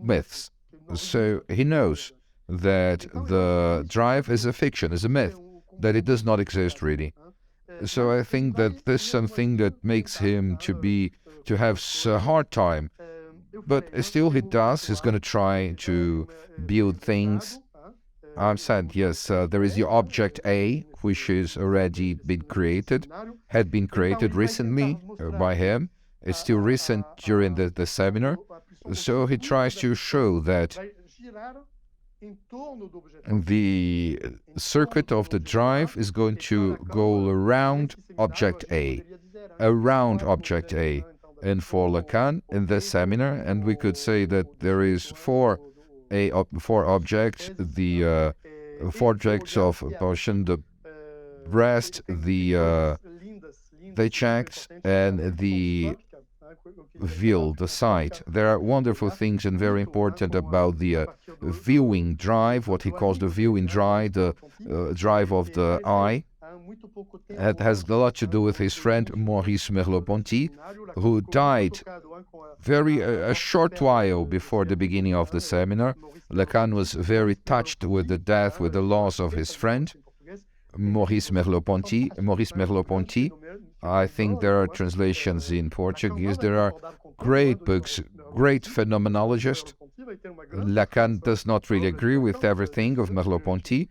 myths. So he knows that the drive is a fiction, is a myth, that it does not exist really. So I think that this is something that makes him to have a hard time, but still he does. He's going to try to build things. I'm sad, yes, there is the object A, which is already been created, had been created recently by him. It's still recent during the seminar. So he tries to show that the circuit of the drive is going to go around object A, around object A. And for Lacan, in this seminar, and we could say that there is four objects, the four objects of motion, the breast, the chest, and the veal, the side. There are wonderful things and very important about the viewing drive, what he calls the viewing drive, the drive of the eye. It has a lot to do with his friend Maurice Merleau-Ponty, who died a short while before the beginning of the seminar. Lacan was very touched with the death, with the loss of his friend, Maurice Merleau-Ponty. I think there are translations in Portuguese. There are great books, great phenomenologists. Lacan does not really agree with everything of Merleau-Ponty,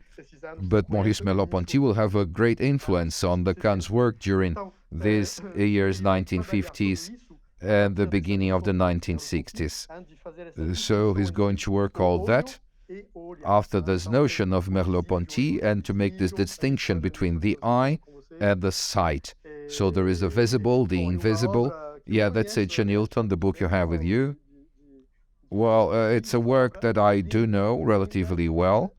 but Maurice Merleau-Ponty will have a great influence on Lacan's work during these years, 1950s, and the beginning of the 1960s. So he's going to work all that after this notion of Merleau-Ponty and to make this distinction between the eye and the sight. So there is the visible, the invisible. Yeah, that's it, Newton, the book you have with you. Well, it's a work that I do know relatively well,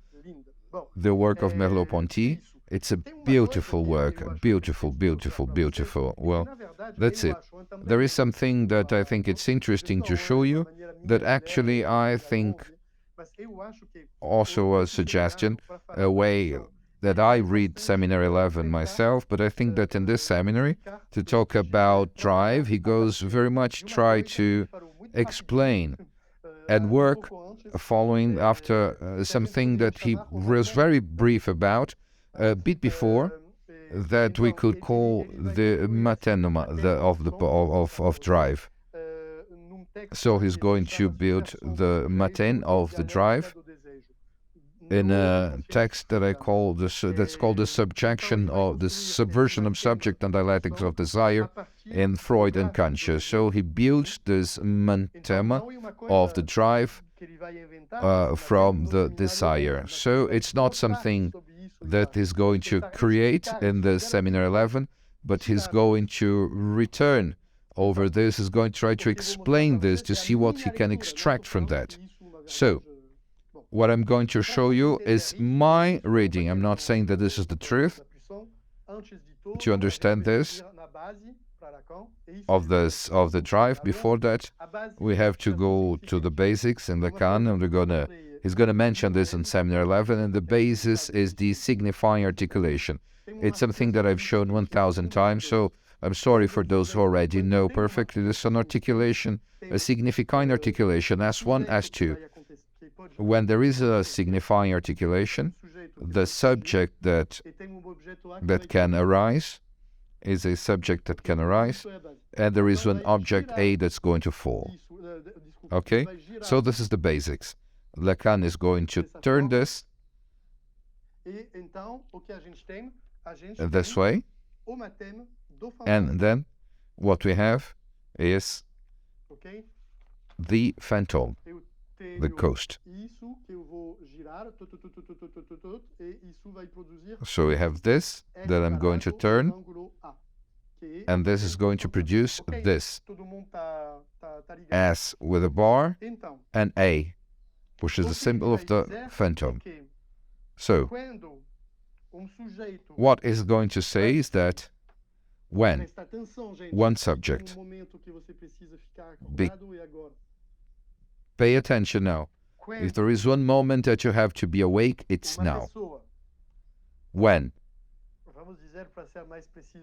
the work of Merleau-Ponty. It's a beautiful work, beautiful, beautiful, beautiful. Well, that's it. There is something that I think it's interesting to show you, that actually I think also a suggestion, a way that I read Seminar 11 myself, but I think that in this seminary, to talk about drive, he goes very much try to explain and work following after something that he was very brief about a bit before, that we could call the matenoma of drive. So he's going to build the maten of the drive in a text that I call that's called the subjection of the subversion of subject and dialectics of desire in Freud and Conscious. So he builds this matema of the drive from the desire. So it's not something that he's going to create in the Seminar 11, but he's going to return over this, is going to try to explain this to see what he can extract from that. So, what I'm going to show you is my reading. I'm not saying that this is the truth. To understand this, of the drive, before that, we have to go to the basics in Lacan, and he's gonna mention this in Seminar 11, and the basis is the signifying articulation. It's something that I've shown 1,000 times, so I'm sorry for those who already know perfectly. This is an articulation, a signifying articulation, S1, S2. When there is a signifying articulation, the subject that can arise is a subject that can arise, and there is an object A that's going to fall. Okay? So this is the basics. Lacan is going to turn this this way, and then what we have is the phantom, the ghost. So we have this that I'm going to turn, and this is going to produce this S with a bar and A, which is the symbol of the phantom. So what is going to say is that when one subject, pay attention now, if there is one moment that you have to be awake, it's now. When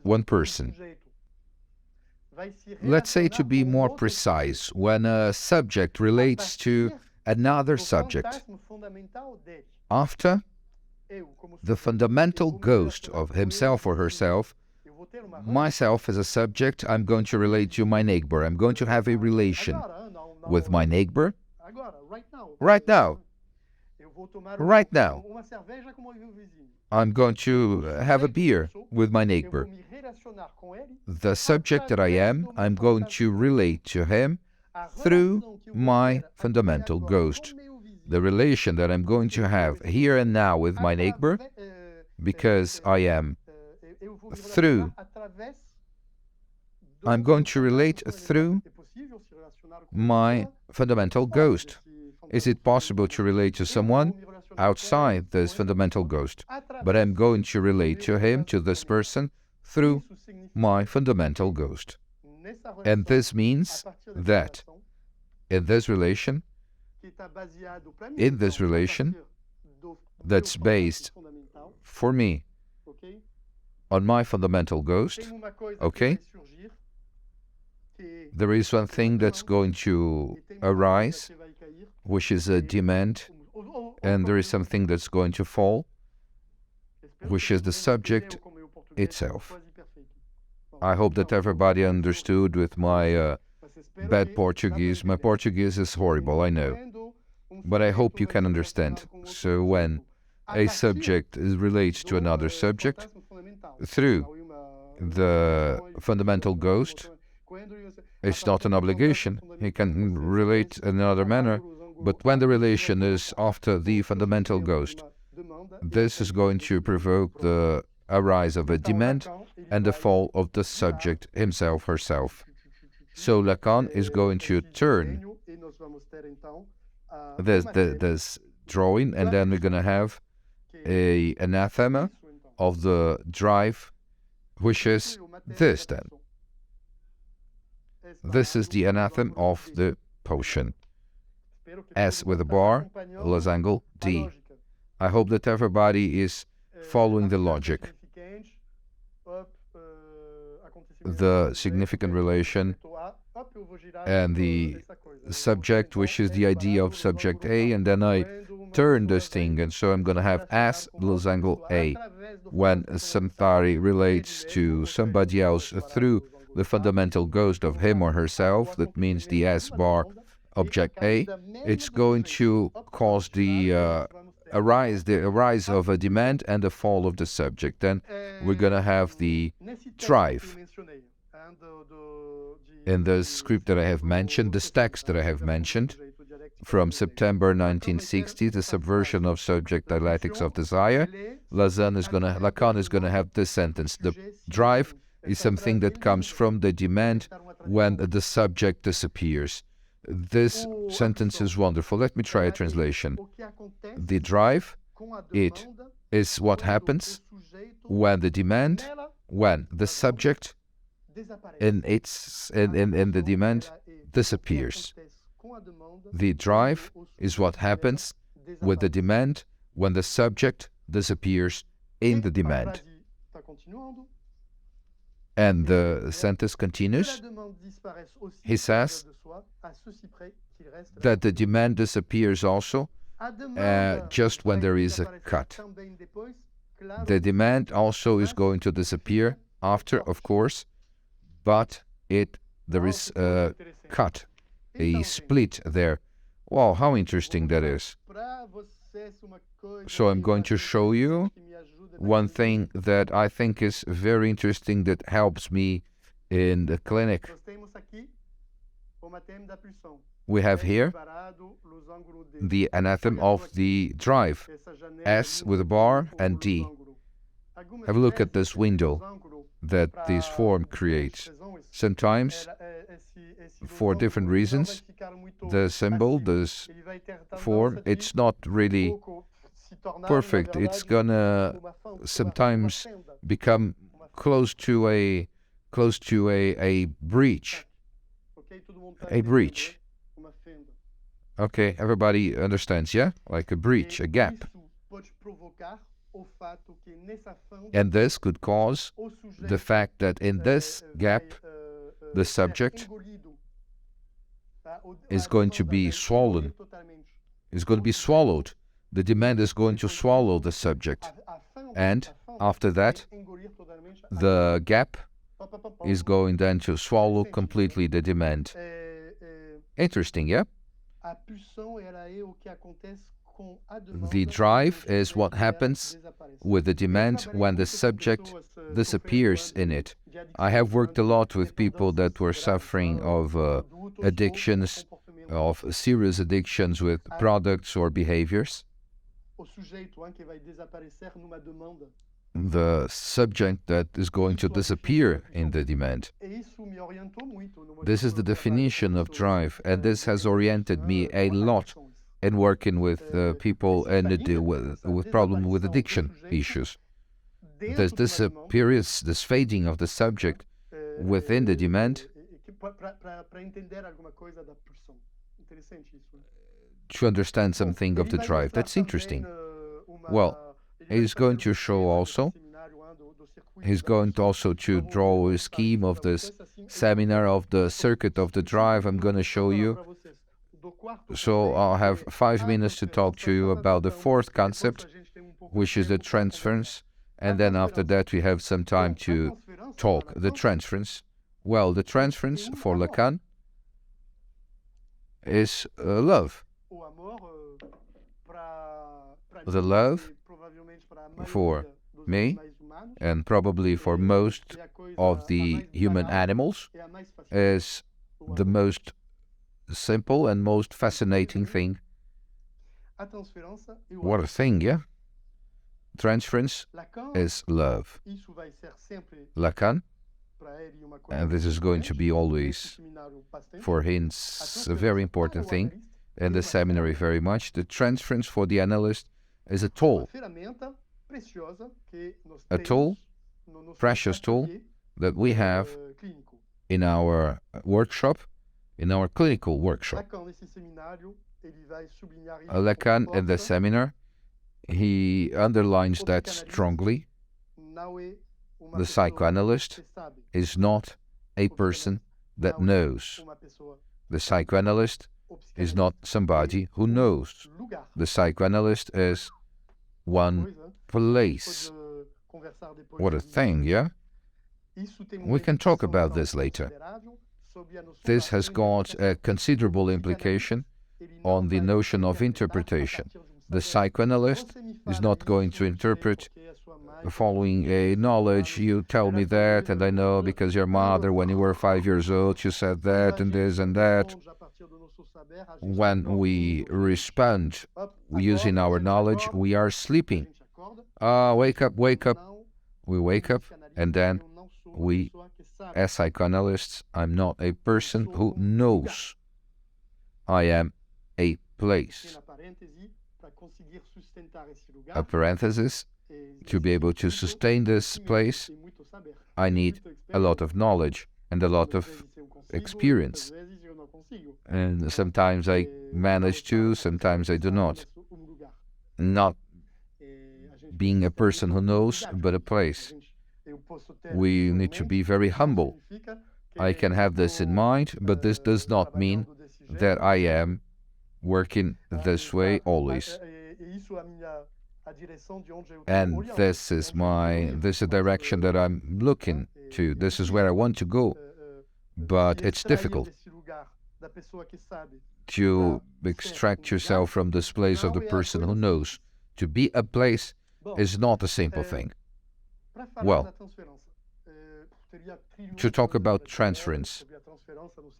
one person, let's say to be more precise, when a subject relates to another subject, after the fundamental ghost of himself or herself, myself as a subject, I'm going to relate to my neighbor. I'm going to have a relation with my neighbor right now. Right now. I'm going to have a beer with my neighbor. The subject that I am, I'm going to relate to him through my fundamental ghost. the relation that I'm going to have here and now with my neighbor, because I am I'm going to relate through my fundamental ghost. Is it possible to relate to someone outside this fundamental ghost? But I'm going to relate to him, to this person, through my fundamental ghost. And this means that in this relation that's based, for me, on my fundamental ghost, okay? There is one thing that's going to arise, which is a demand, and there is something that's going to fall, which is the subject itself. I hope that everybody understood with my bad Portuguese. My Portuguese is horrible, I know. But I hope you can understand. So when a subject relates to another subject through the fundamental ghost, it's not an obligation. He can relate in another manner, but when the relation is after the fundamental ghost, this is going to provoke the arise of a demand and the fall of the subject himself, herself. So Lacan is going to turn this drawing, and then we're going to have an anathema of the drive, which is this then. This is the anathema of the potion. S with a bar, losangle, D. I hope that everybody is following the logic. The significant relation and the subject, which is the idea of subject A, and then I turn this thing, and so I'm going to have S, losangle, A. When somebody relates to somebody else through the fundamental ghost of him or herself, that means the S bar object A, it's going to cause the arise of a demand and the fall of the subject. Then we're going to have the drive. In the script that I have mentioned, this text that I have mentioned, from September 1960, The Subversion of Subject Dialectics of Desire, Lacan is going to have this sentence: the drive is something that comes from the demand when the subject disappears. This sentence is wonderful. Let me try a translation. The drive, it is what happens when the demand, when the subject in the demand disappears. The drive is what happens with the demand when the subject disappears in the demand. And the sentence continues. He says that the demand disappears also just when there is a cut. The demand also is going to disappear after, of course, but there is a cut, a split there. Wow, how interesting that is. So I'm going to show you one thing that I think is very interesting that helps me in the clinic. We have here the anathema of the drive, S with a bar and D. Have a look at this window that this form creates. Sometimes, for different reasons, the symbol, this form, it's not really perfect. It's gonna sometimes become close to a breach. A breach. Okay, everybody understands, yeah? Like a breach, a gap. And this could cause the fact that in this gap, the subject is going to be swollen. Is going to be swallowed. The demand is going to swallow the subject. And after that, the gap is going then to swallow completely the demand. Interesting, yeah? The drive is what happens with the demand when the subject disappears in it. I have worked a lot with people that were suffering of addictions of serious addictions with products or behaviors. The subject that is going to disappear in the demand. This is the definition of drive, and this has oriented me a lot in working with people and with problems with addiction issues. This disappearance, this fading of the subject within the demand, to understand something of the drive. That's interesting. Well, he's going to show also, he's going to also to draw a scheme of this seminar of the circuit of the drive. I'm going to show you. So I'll have 5 minutes to talk to you about the fourth concept, which is the transference. And then after that we have some time to talk. The transference. Well, the transference for Lacan is love. The love for me, and probably for most of the human animals, is the most simple and most fascinating thing. What a thing, yeah? Transference is love. Lacan, and this is going to be always for him a very important thing, and the seminary very much. The transference for the analyst is a tool, precious tool that we have in our workshop, in our clinical workshop. Lacan in the seminar, he underlines that strongly. The psychoanalyst is not a person that knows. The psychoanalyst is not somebody who knows. The psychoanalyst is one place. What a thing, yeah? We can talk about this later. This has got a considerable implication on the notion of interpretation. The psychoanalyst is not going to interpret following a knowledge. You tell me that, and I know because your mother, when you were 5 years old, she said that and this and that. When we respond using our knowledge, we are sleeping. Wake up, wake up. We wake up, and then we, as psychoanalysts, I'm not a person who knows. I am a place. A parenthesis, to be able to sustain this place, I need a lot of knowledge and a lot of experience. And sometimes I manage to, sometimes I do not. Not being a person who knows, but a place. We need to be very humble. I can have this in mind, but this does not mean that I am working this way always. And this is the direction that I'm looking to. This is where I want to go. But it's difficult to extract yourself from this place of the person who knows. To be a place is not a simple thing. Well, to talk about transference,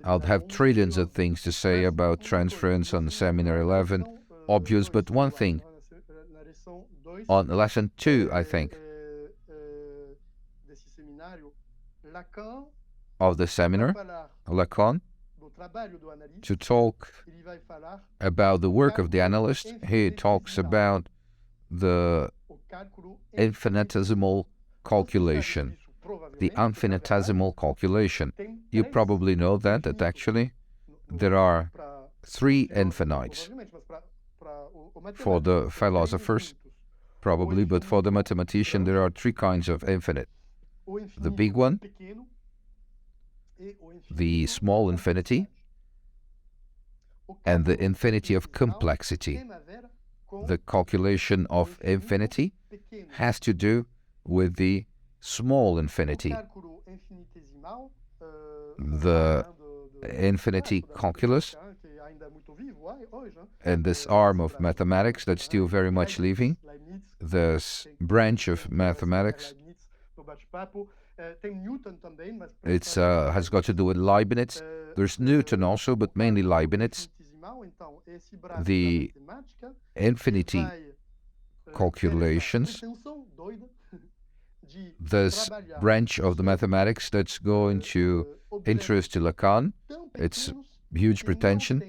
I'll have trillions of things to say about transference on Seminar 11, obvious, but one thing, on lesson 2, I think, of the seminar, Lacan, to talk about the work of the analyst, he talks about the infinitesimal calculation. The infinitesimal calculation. You probably know that actually there are 3 infinites. For the philosophers, probably, but for the mathematician, there are 3 kinds of infinite. The big one, the small infinity, and the infinity of complexity. The calculation of infinity has to do with the small infinity. The infinity calculus, and this arm of mathematics that's still very much living, this branch of mathematics, it has got to do with Leibniz. There's Newton also, but mainly Leibniz. the infinity calculations, this branch of the mathematics that's going to interest Lacan, it's huge pretension,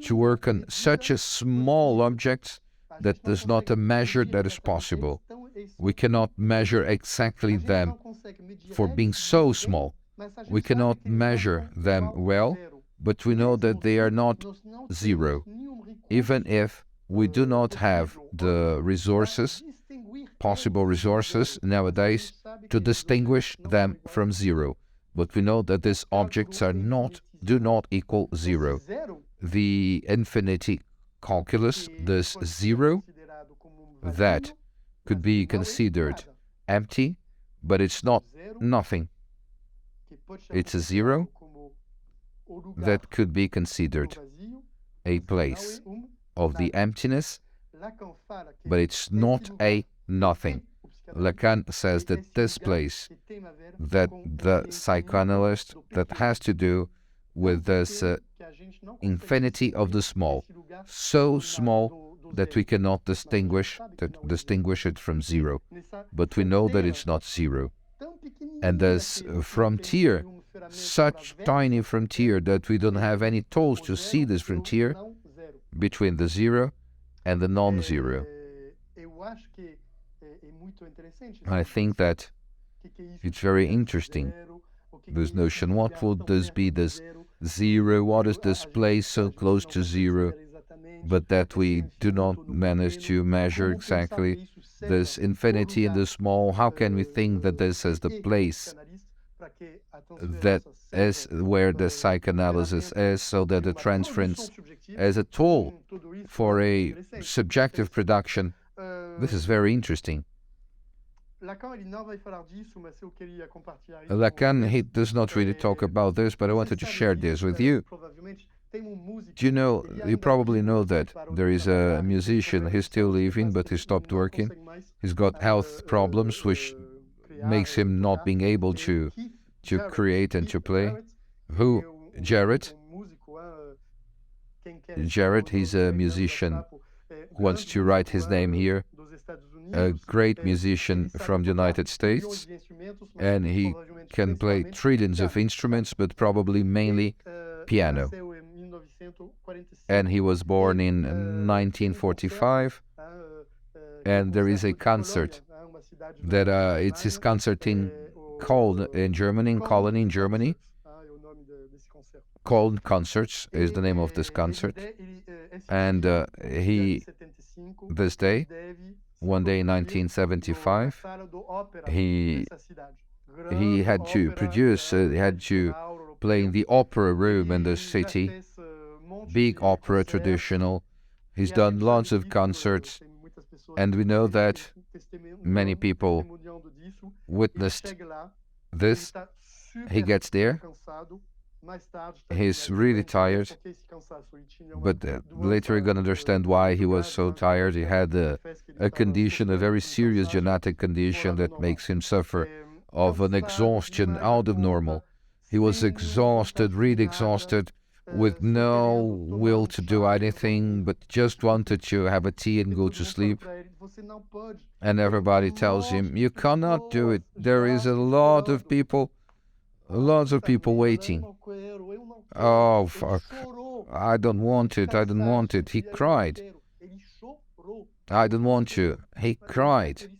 to work on such a small object that there's not a measure that is possible. We cannot measure exactly them for being so small. We cannot measure them well, but we know that they are not zero. Even if we do not have the resources, possible resources nowadays, to distinguish them from zero. But we know that these objects do not equal zero. The infinity calculus, this zero, that could be considered empty, but it's not nothing. It's a zero that could be considered a place of the emptiness, but it's not a nothing. Lacan says that this place, that the psychoanalyst, that has to do with this infinity of the small, so small that we cannot distinguish it from zero, but we know that it's not zero. And this frontier, such tiny frontier that we don't have any tools to see this frontier between the zero and the non-zero. I think that it's very interesting, this notion. What would this be, this zero? What is this place so close to zero, but that we do not manage to measure exactly? This infinity in the small, how can we think that this is the place that is where the psychoanalysis is, so that the transference as a tool for a subjective production? This is very interesting. Lacan, he does not really talk about this, but I wanted to share this with you. Do you know, you probably know that there is a musician, he's still living, but he stopped working. He's got health problems, which makes him not being able to create and to play. Who? Jared. Jared, he's a musician who wants to write his name here. A great musician from the United States, and he can play trillions of instruments, but probably mainly piano. And he was born in 1945, and there is a concert that it's his concert in Cologne in Germany, Cologne Concerts is the name of this concert. And this day, one day in 1975, he had to produce, he had to play in the opera room in the city, big opera, traditional. He's done lots of concerts, and we know that many people witnessed this. He gets there, he's really tired, but later you're going to understand why he was so tired. He had a condition, a very serious genetic condition that makes him suffer of an exhaustion out of normal. He was exhausted, really exhausted, with no will to do anything, but just wanted to have a tea and go to sleep. And everybody tells him, you cannot do it. There is a lot of people waiting. Oh, fuck. I don't want it. He cried. I don't want to. He cried.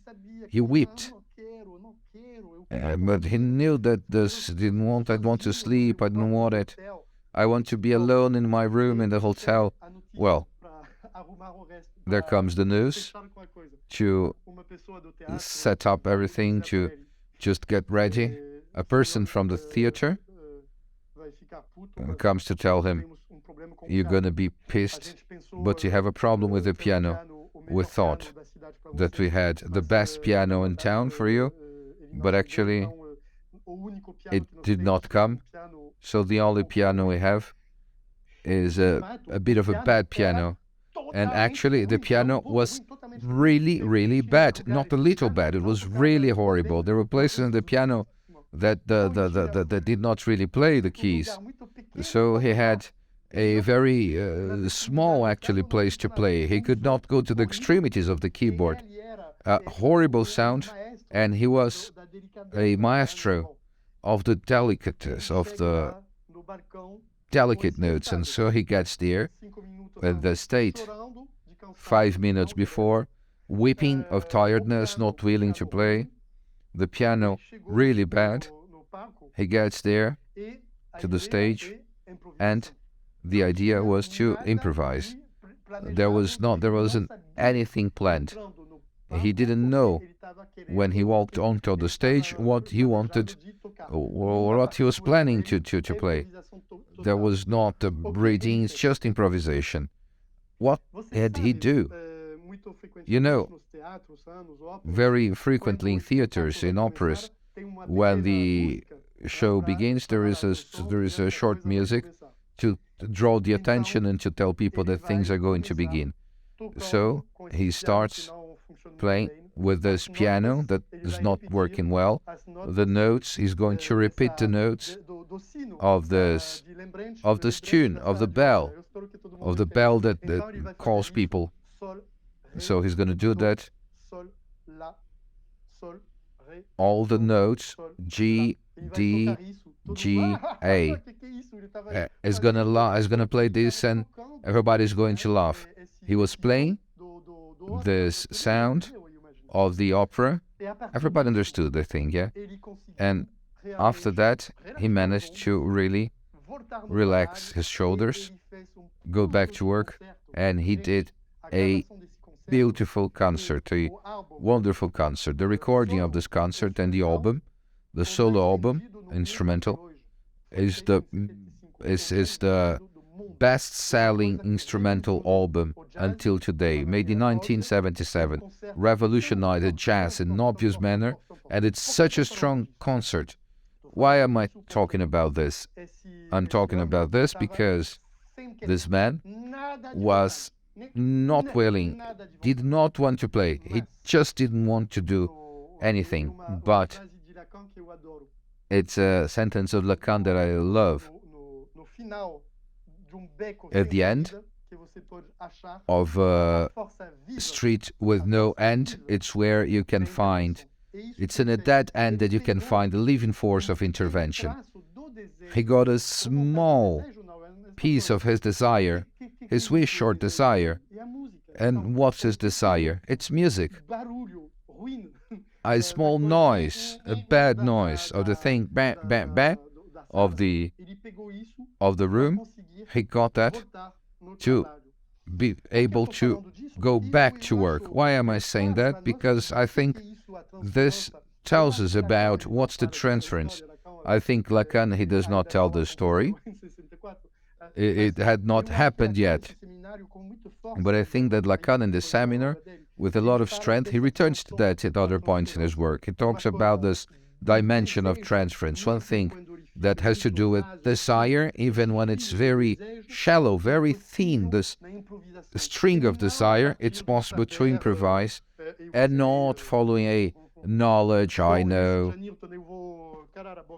He wept. But he knew that this didn't want. I want to sleep. I don't want it. I want to be alone in my room in the hotel. Well, there comes the news to set up everything, to just get ready. A person from the theater comes to tell him, you're going to be pissed, but you have a problem with the piano. We thought that we had the best piano in town for you, but actually it did not come. So the only piano we have is a bit of a bad piano. And actually the piano was really, really bad. Not a little bad, it was really horrible. There were places in the piano that did not really play the keys. So he had a very small, actually, place to play. He could not go to the extremities of the keyboard. A horrible sound, and he was a maestro of the delicateness, of the delicate notes. And so he gets there at the state 5 minutes before, weeping of tiredness, not willing to play the piano really bad. He gets there to the stage, and the idea was to improvise. There wasn't anything planned. He didn't know when he walked onto the stage what he wanted or what he was planning to play. There was not a breathing, it's just improvisation. What did he do? You know, very frequently in theaters, in operas, when the show begins, there is a short music to draw the attention and to tell people that things are going to begin. So he starts playing with this piano that is not working well. The notes, he's going to repeat the notes of this tune, of the bell that calls people. So he's going to do that. All the notes, G, D, G, A. Is gonna play this, and everybody's going to laugh. He was playing this sound of the opera. Everybody understood the thing, yeah? And after that, he managed to really relax his shoulders, go back to work, and he did a beautiful concert, a wonderful concert. The recording of this concert and the album, the solo album, instrumental, is the best-selling instrumental album until today, made in 1977, revolutionized jazz in an obvious manner, and it's such a strong concert. Why am I talking about this? I'm talking about this because this man was not willing, did not want to play. He just didn't want to do anything. But it's a sentence of Lacan that I love. At the end of a street with no end, it's where you can find, it's in a dead end that you can find the living force of intervention. He got a small piece of his desire, his wish or desire. And what's his desire? It's music. A small noise, a bad noise of the thing, bang, bang, bang, of the room. He got that to be able to go back to work. Why am I saying that? Because I think this tells us about what's the transference. I think Lacan, he does not tell the story. It had not happened yet. But I think that Lacan in the seminar, with a lot of strength, he returns to that at other points in his work. He talks about this dimension of transference, one thing that has to do with desire, even when it's very shallow, very thin, this string of desire. It's possible to improvise and not following a knowledge, I know.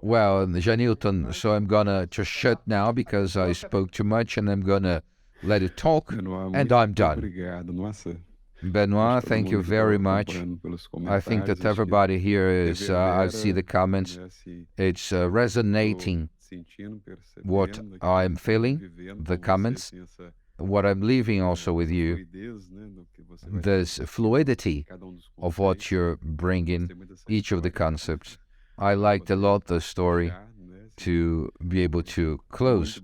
Well, Janilton, so I'm gonna just shut now because I spoke too much, and I'm gonna let it talk, and I'm done. Benoît, thank you very much. I think that everybody here is, I see the comments, it's resonating what I'm feeling, the comments, what I'm leaving also with you, this fluidity of what you're bringing, each of the concepts. I liked a lot the story, to be able to close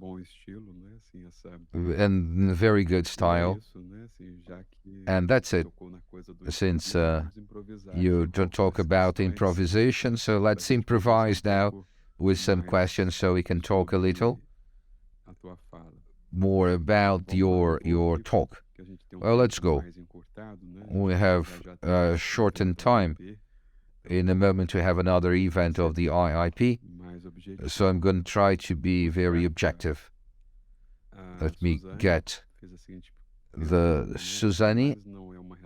in a very good style. And that's it. Since you don't talk about improvisation, so let's improvise now with some questions so we can talk a little more about your talk. Well, let's go. We have shortened time. In a moment we have another event of the IIP, so I'm going to try to be very objective. Let me get the Suzanne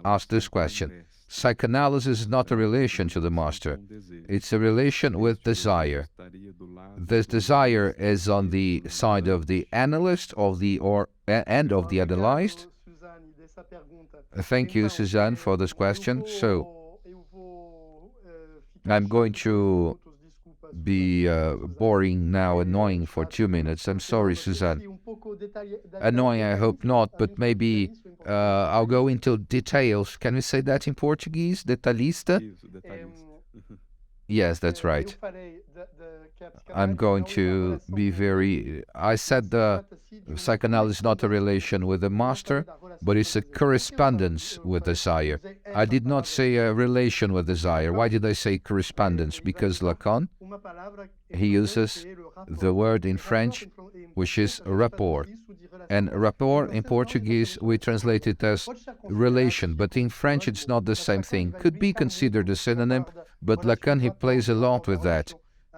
asked this question. Psychoanalysis is not a relation to the master. It's a relation with desire. This desire is on the side of the analyst and of the analyzed. Thank you, Suzanne, for this question. So, I'm going to be boring now, annoying for 2 minutes. I'm sorry, Suzanne. Annoying, I hope not, but maybe I'll go into details. Can we say that in Portuguese? Detalhista? Yes, that's right. I'm going to be very... I said the psychoanalysis is not a relation with the master, but it's a correspondence with desire. I did not say a relation with desire. Why did I say correspondence? Because Lacan, he uses the word in French, which is rapport. And rapport in Portuguese, we translate it as relation, but in French it's not the same thing. Could be considered a synonym, but Lacan, he plays a lot with that.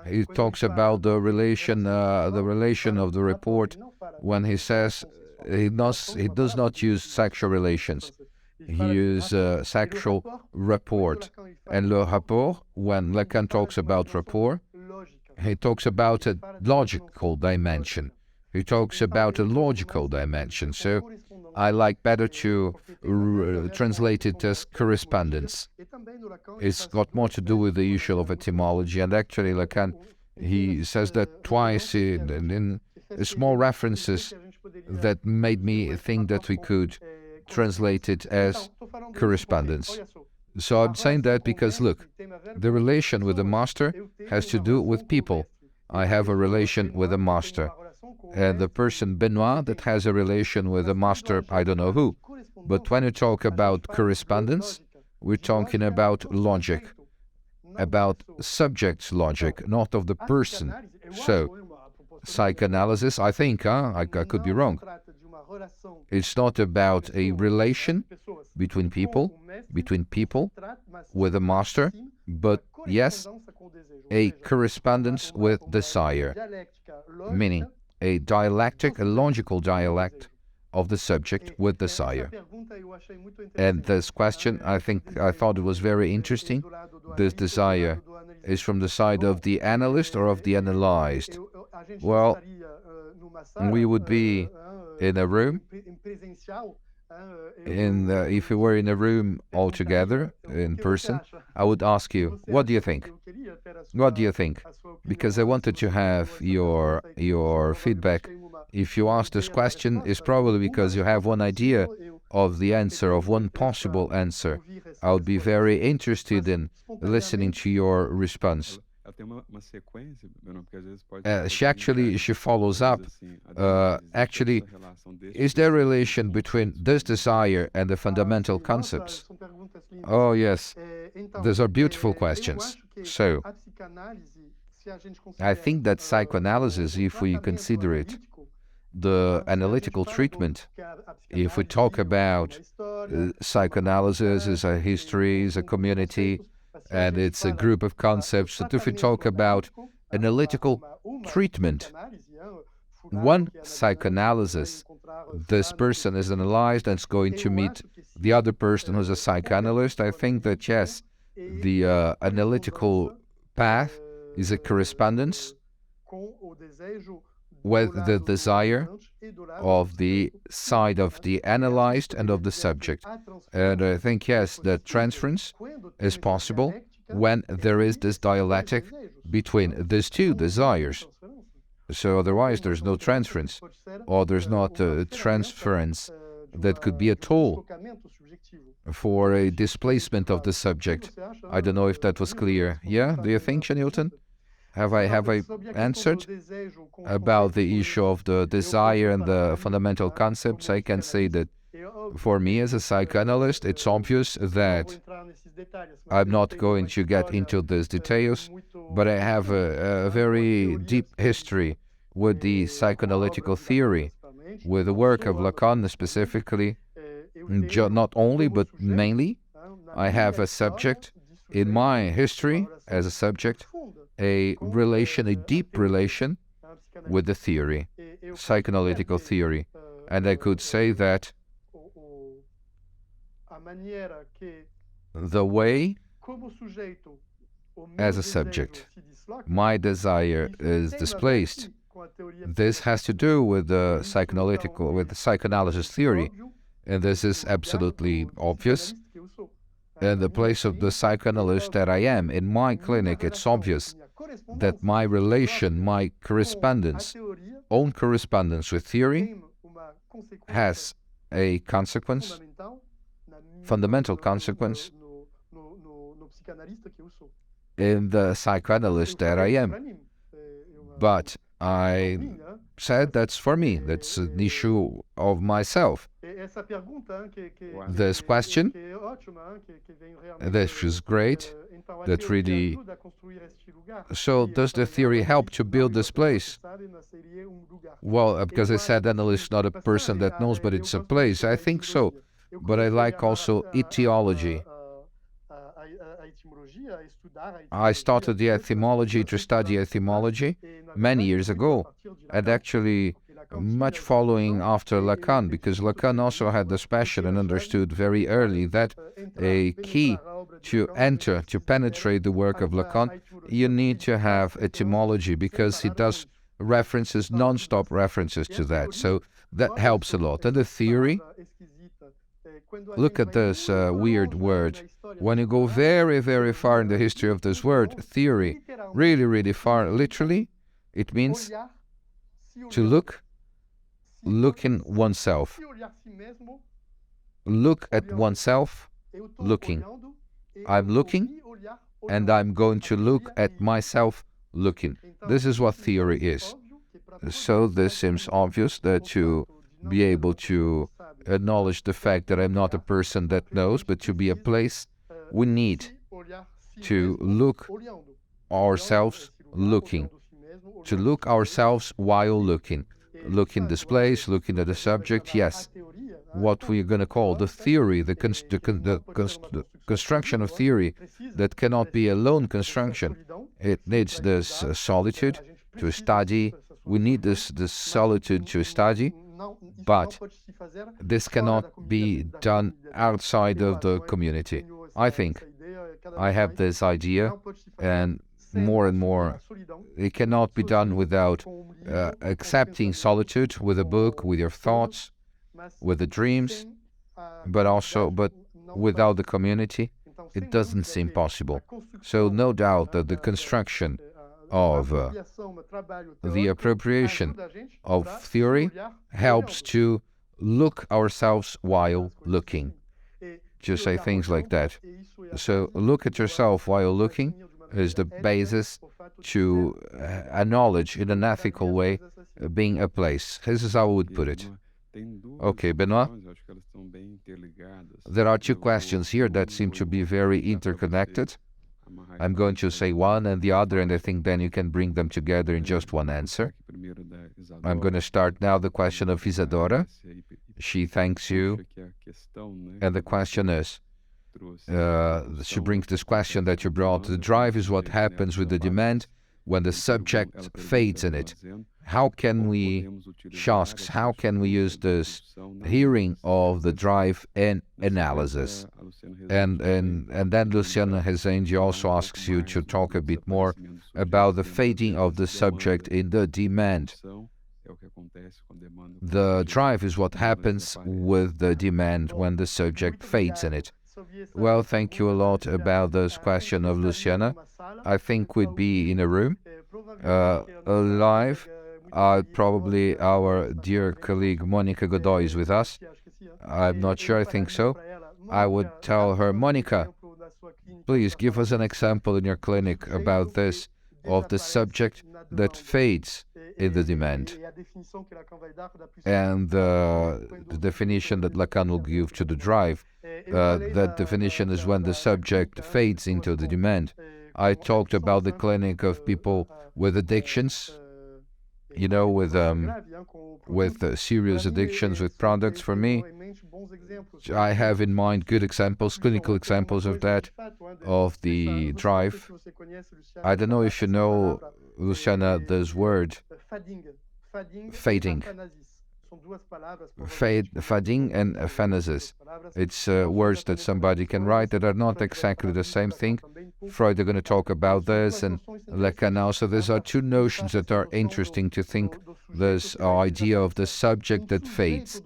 He talks about the relation of the report when he says he does not use sexual relations. He uses sexual rapport. And le rapport, when Lacan talks about rapport, he talks about a logical dimension. He talks about a logical dimension. So I like better to translate it as correspondence. It's got more to do with the issue of etymology, and actually Lacan, he says that twice in small references that made me think that we could translate it as correspondence. So I'm saying that because, look, the relation with the master has to do with people. I have a relation with a master. And the person Benoît that has a relation with a master, I don't know who. But when you talk about correspondence, we're talking about logic, about subject's logic, not of the person. So, psychoanalysis, I think, I could be wrong. It's not about a relation between people with a master, but yes, a correspondence with desire, meaning a dialectic, a logical dialect of the subject with desire. And this question, I thought it was very interesting. This desire is from the side of the analyst or of the analyzed? Well, we would be in a room, if we were in a room all together, in person, I would ask you, what do you think? What do you think? Because I wanted to have your feedback. If you ask this question, it's probably because you have one idea of the answer, of one possible answer. I would be very interested in listening to your response. She follows up. Actually, is there a relation between this desire and the fundamental concepts? Oh, yes. Those are beautiful questions. So, I think that psychoanalysis, if we consider it, the analytical treatment, if we talk about psychoanalysis as a history, as a community, and it's a group of concepts, that if we talk about analytical treatment, one psychoanalysis, this person is analyzed and is going to meet the other person who's a psychoanalyst. I think that, yes, the analytical path is a correspondence with the desire of the side of the analyzed and of the subject. And I think, yes, that transference is possible when there is this dialectic between these two desires. So otherwise there's no transference, or there's not a transference that could be at all for a displacement of the subject. I don't know if that was clear. Yeah, do you think, Newton? Have I answered about the issue of the desire and the fundamental concepts? I can say that for me as a psychoanalyst, it's obvious that I'm not going to get into these details, but I have a very deep history with the psychoanalytical theory, with the work of Lacan specifically, not only, but mainly. I have a subject in my history as a subject, a deep relation with the theory, psychoanalytical theory. And I could say that the way as a subject. My desire is displaced. This has to do with the psychoanalysis theory, and this is absolutely obvious. In the place of the psychoanalyst that I am, in my clinic, it's obvious that my relation, my correspondence, own correspondence with theory has a consequence, fundamental consequence, in the psychoanalyst that I am. But I said that's for me, that's an issue of myself. This question, this is great, that really... So does the theory help to build this place? Well, because I said analyst is not a person that knows, but it's a place. I think so, but I like also etiology. I started the etymology to study etymology many years ago, and actually much following after Lacan, because Lacan also had this passion and understood very early that a key to enter, to penetrate the work of Lacan, you need to have etymology, because he does references, non-stop references to that. So that helps a lot. And the theory, look at this weird word. When you go very, very far in the history of this word, theory, really, really far, literally, it means to look in oneself. Look at oneself, looking. I'm looking, and I'm going to look at myself looking. This is what theory is. So this seems obvious, that to be able to acknowledge the fact that I'm not a person that knows, but to be a place, we need to look ourselves looking, to look ourselves while looking. Looking this place, looking at the subject, yes. What we're going to call the theory, the construction of theory, that cannot be a lone construction. It needs this solitude to study. We need this solitude to study, but this cannot be done outside of the community. I think I have this idea, and more, it cannot be done without accepting solitude with a book, with your thoughts, with the dreams, but without the community, it doesn't seem possible. So no doubt that the construction of the appropriation of theory helps to look ourselves while looking, to say things like that. So look at yourself while looking is the basis to acknowledge in an ethical way being a place. This is how I would put it. Okay, Benoît? There are two questions here that seem to be very interconnected. I'm going to say one and the other, and I think then you can bring them together in just one answer. I'm going to start now the question of Isadora. She thanks you, and the question is, she brings this question that you brought. The drive is what happens with the demand when the subject fades in it. How can we, she asks, how can we use this hearing of the drive in analysis? And then Luciana Rezende also asks you to talk a bit more about the fading of the subject in the demand. The drive is what happens with the demand when the subject fades in it. Well, thank you a lot about this question of Luciana. I think we'd be in a room, live. Probably our dear colleague Monica Godoy is with us. I'm not sure, I think so. I would tell her, Monica, please give us an example in your clinic about this, of the subject that fades in the demand. And the definition that Lacan will give to the drive, that definition is when the subject fades into the demand. I talked about the clinic of people with addictions, you know, with serious addictions with products. For me, I have in mind good examples, clinical examples of that, of the drive. I don't know if you know, Luciana, this word, fading. fading and aphanesis. It's words that somebody can write that are not exactly the same thing. Freud are going to talk about this, and Lacan also. These are two notions that are interesting to think. This idea of the subject that fades,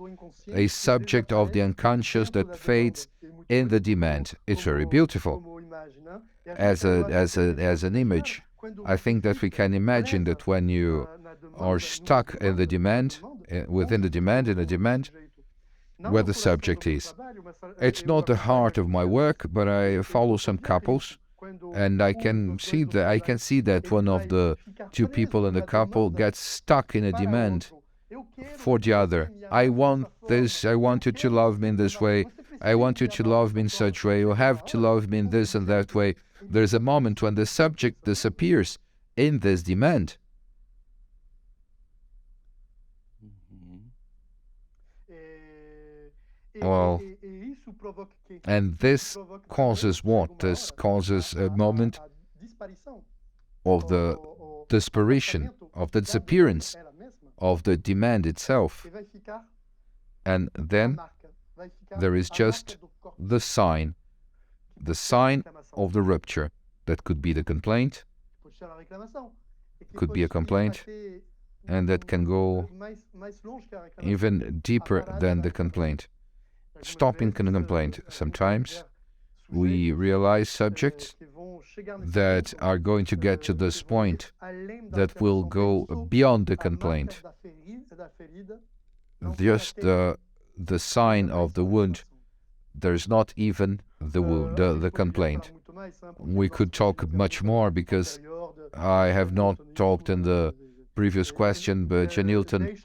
a subject of the unconscious that fades in the demand. It's very beautiful as an image. I think that we can imagine that when you are stuck in the demand, within the demand, in a demand, where the subject is. It's not the heart of my work, but I follow some couples, and I can see that one of the two people in the couple gets stuck in a demand for the other. I want this, I want you to love me in this way, I want you to love me in such way, you have to love me in this and that way. There's a moment when the subject disappears in this demand. Well, and this causes what? This causes a moment of the disparition, of the disappearance of the demand itself. And then there is just the sign of the rupture. That could be the complaint, could be a complaint, and that can go even deeper than the complaint. Stopping the complaint. Sometimes we realize subjects that are going to get to this point that will go beyond the complaint. Just the sign of the wound. There's not even the wound, the complaint. We could talk much more because I have not talked in the previous question, but Janilton,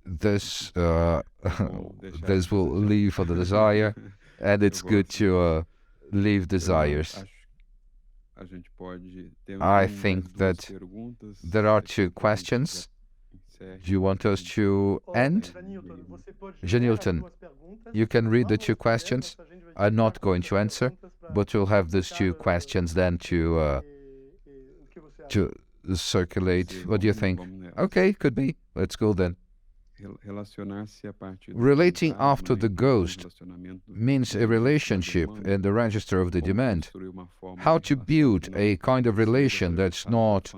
this will leave for the desire, and it's good to leave desires. I think that there are two questions. Do you want us to end? Janilton, you can read the two questions. I'm not going to answer, but we'll have these two questions then to circulate. What do you think? Okay, could be. Let's go then. Relating after the ghost means a relationship in the register of the demand. How to build a kind of relation that's not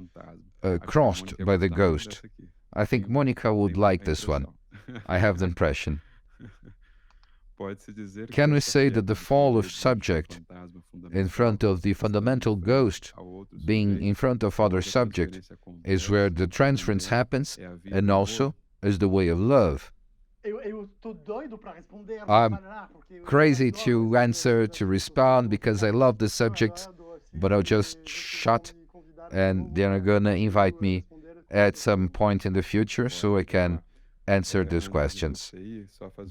crossed by the ghost. I think Monica would like this one. I have the impression. Can we say that the fall of subject in front of the fundamental ghost, being in front of other subject, is where the transference happens and also is the way of love? I'm crazy to answer, to respond, because I love the subject, but I'll just shut, and they're gonna invite me at some point in the future so I can answer these questions.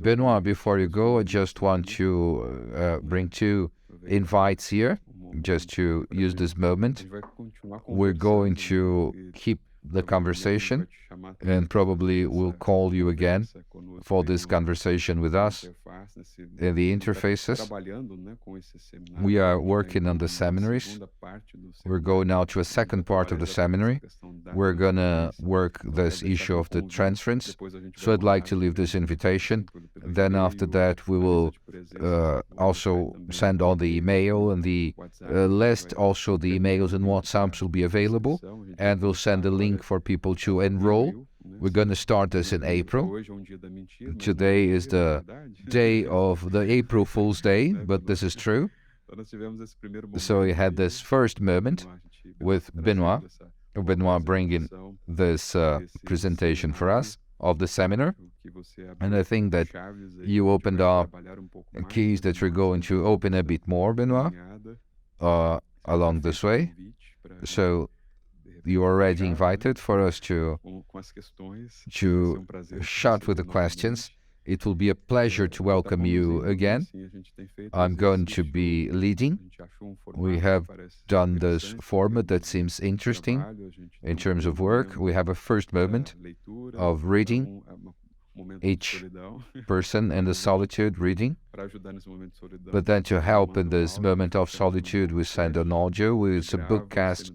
Benoît, before you go, I just want to bring two invites here, just to use this moment. We're going to keep the conversation, and probably we'll call you again for this conversation with us in the interfaces. We are working on the seminaries. We're going now to a second part of the seminary. We're gonna work this issue of the transference. So I'd like to leave this invitation. Then after that, we will also send on the email and the list. Also, the emails and WhatsApps will be available, and we'll send a link for people to enroll. We're going to start this in April. Today is the day of the April Fool's Day, but this is true. So we had this first moment with Benoît bringing this presentation for us of the seminar. And I think that you opened up keys that you're going to open a bit more, Benoît, along this way. So you are already invited for us to shut with the questions. It will be a pleasure to welcome you again. I'm going to be leading. We have done this format that seems interesting in terms of work. We have a first moment of reading, each person in the solitude reading. But then to help in this moment of solitude, we send an audio, it's a bookcast,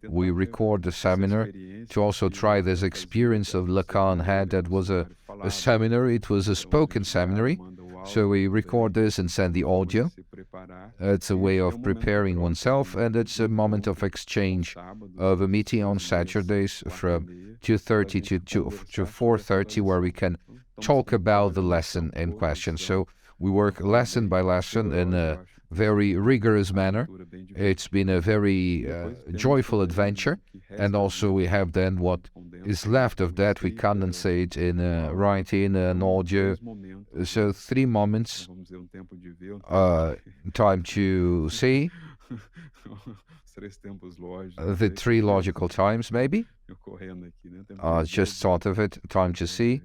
we record the seminar to also try this experience of Lacan had that was a a seminary. It was a spoken seminary. So we record this and send the audio. It's a way of preparing oneself, and it's a moment of exchange of a meeting on Saturdays from 2:30 to 4:30, where we can talk about the lesson in question. So we work lesson by lesson in a very rigorous manner. It's been a very joyful adventure, and also we have then what is left of that we condensate in writing an audio. So 3 moments, time to see, the 3 logical times maybe, just thought of it, time to see,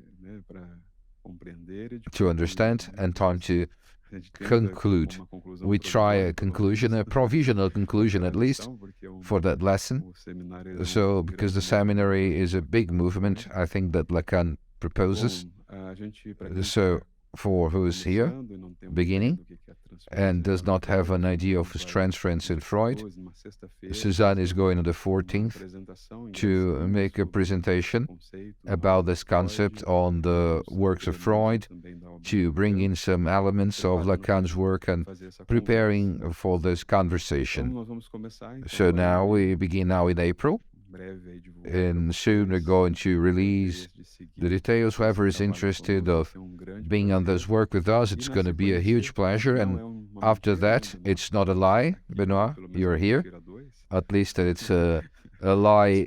to understand, and time to conclude. We try a conclusion, a provisional conclusion at least, for that lesson. So, because the seminary is a big movement, I think that Lacan proposes. So, for who is here, beginning, and does not have an idea of his transference in Freud, Suzanne is going on the 14th to make a presentation about this concept on the works of Freud, to bring in some elements of Lacan's work and preparing for this conversation. So now we begin now in April, and soon we're going to release the details. Whoever is interested of being on this work with us, it's going to be a huge pleasure. And after that, it's not a lie, Benoît, you're here. At least it's a lie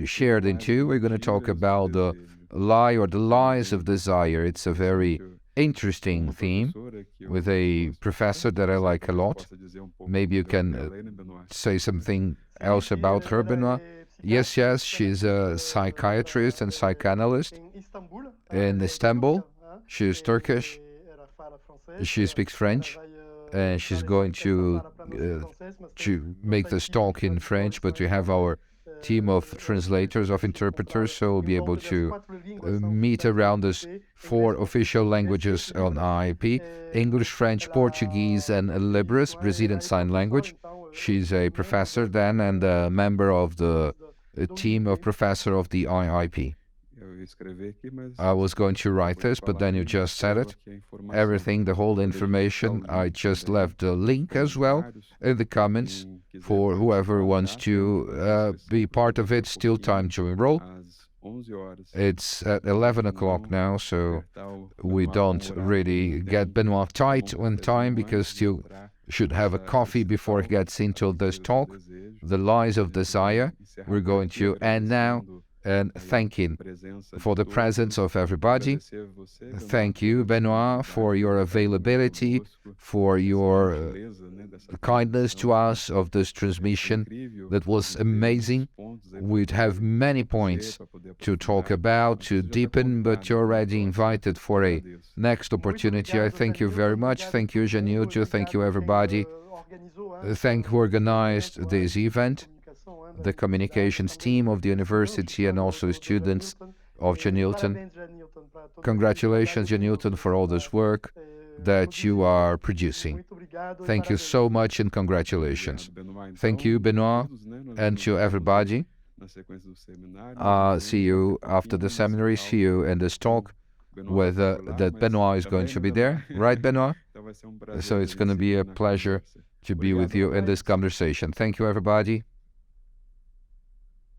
shared in 2. We're going to talk about the lie or the lies of desire. It's a very interesting theme with a professor that I like a lot. Maybe you can say something else about her, Benoît. Yes, she's a psychiatrist and psychoanalyst in Istanbul. She's Turkish. She speaks French, and she's going to make this talk in French, but we have our team of translators, of interpreters, so we'll be able to meet around this 4 official languages on IIP: English, French, Portuguese, and Libras, Brazilian Sign Language. She's a professor then and a member of the team of professor of the IIP. I was going to write this, but then you just said it. Everything, the whole information, I just left the link as well in the comments for whoever wants to be part of it. Still time to enroll. It's at 11 o'clock now, so we don't really get Benoît tight on time, because you should have a coffee before he gets into this talk. The lies of desire. We're going to end now and thanking for the presence of everybody. Thank you, Benoît, for your availability, for your kindness to us of this transmission. That was amazing. We'd have many points to talk about, to deepen, but you're already invited for a next opportunity. I thank you very much. Thank you, Janildo. Thank you, everybody. Thank who organized this event, the communications team of the university, and also students of Janilton. Congratulations, Janilton, for all this work that you are producing. Thank you so much, and congratulations. Thank you, Benoît, and to everybody. See you after the seminary. See you in this talk, whether that Benoît is going to be there. Right, Benoît? So it's going to be a pleasure to be with you in this conversation. Thank you, everybody.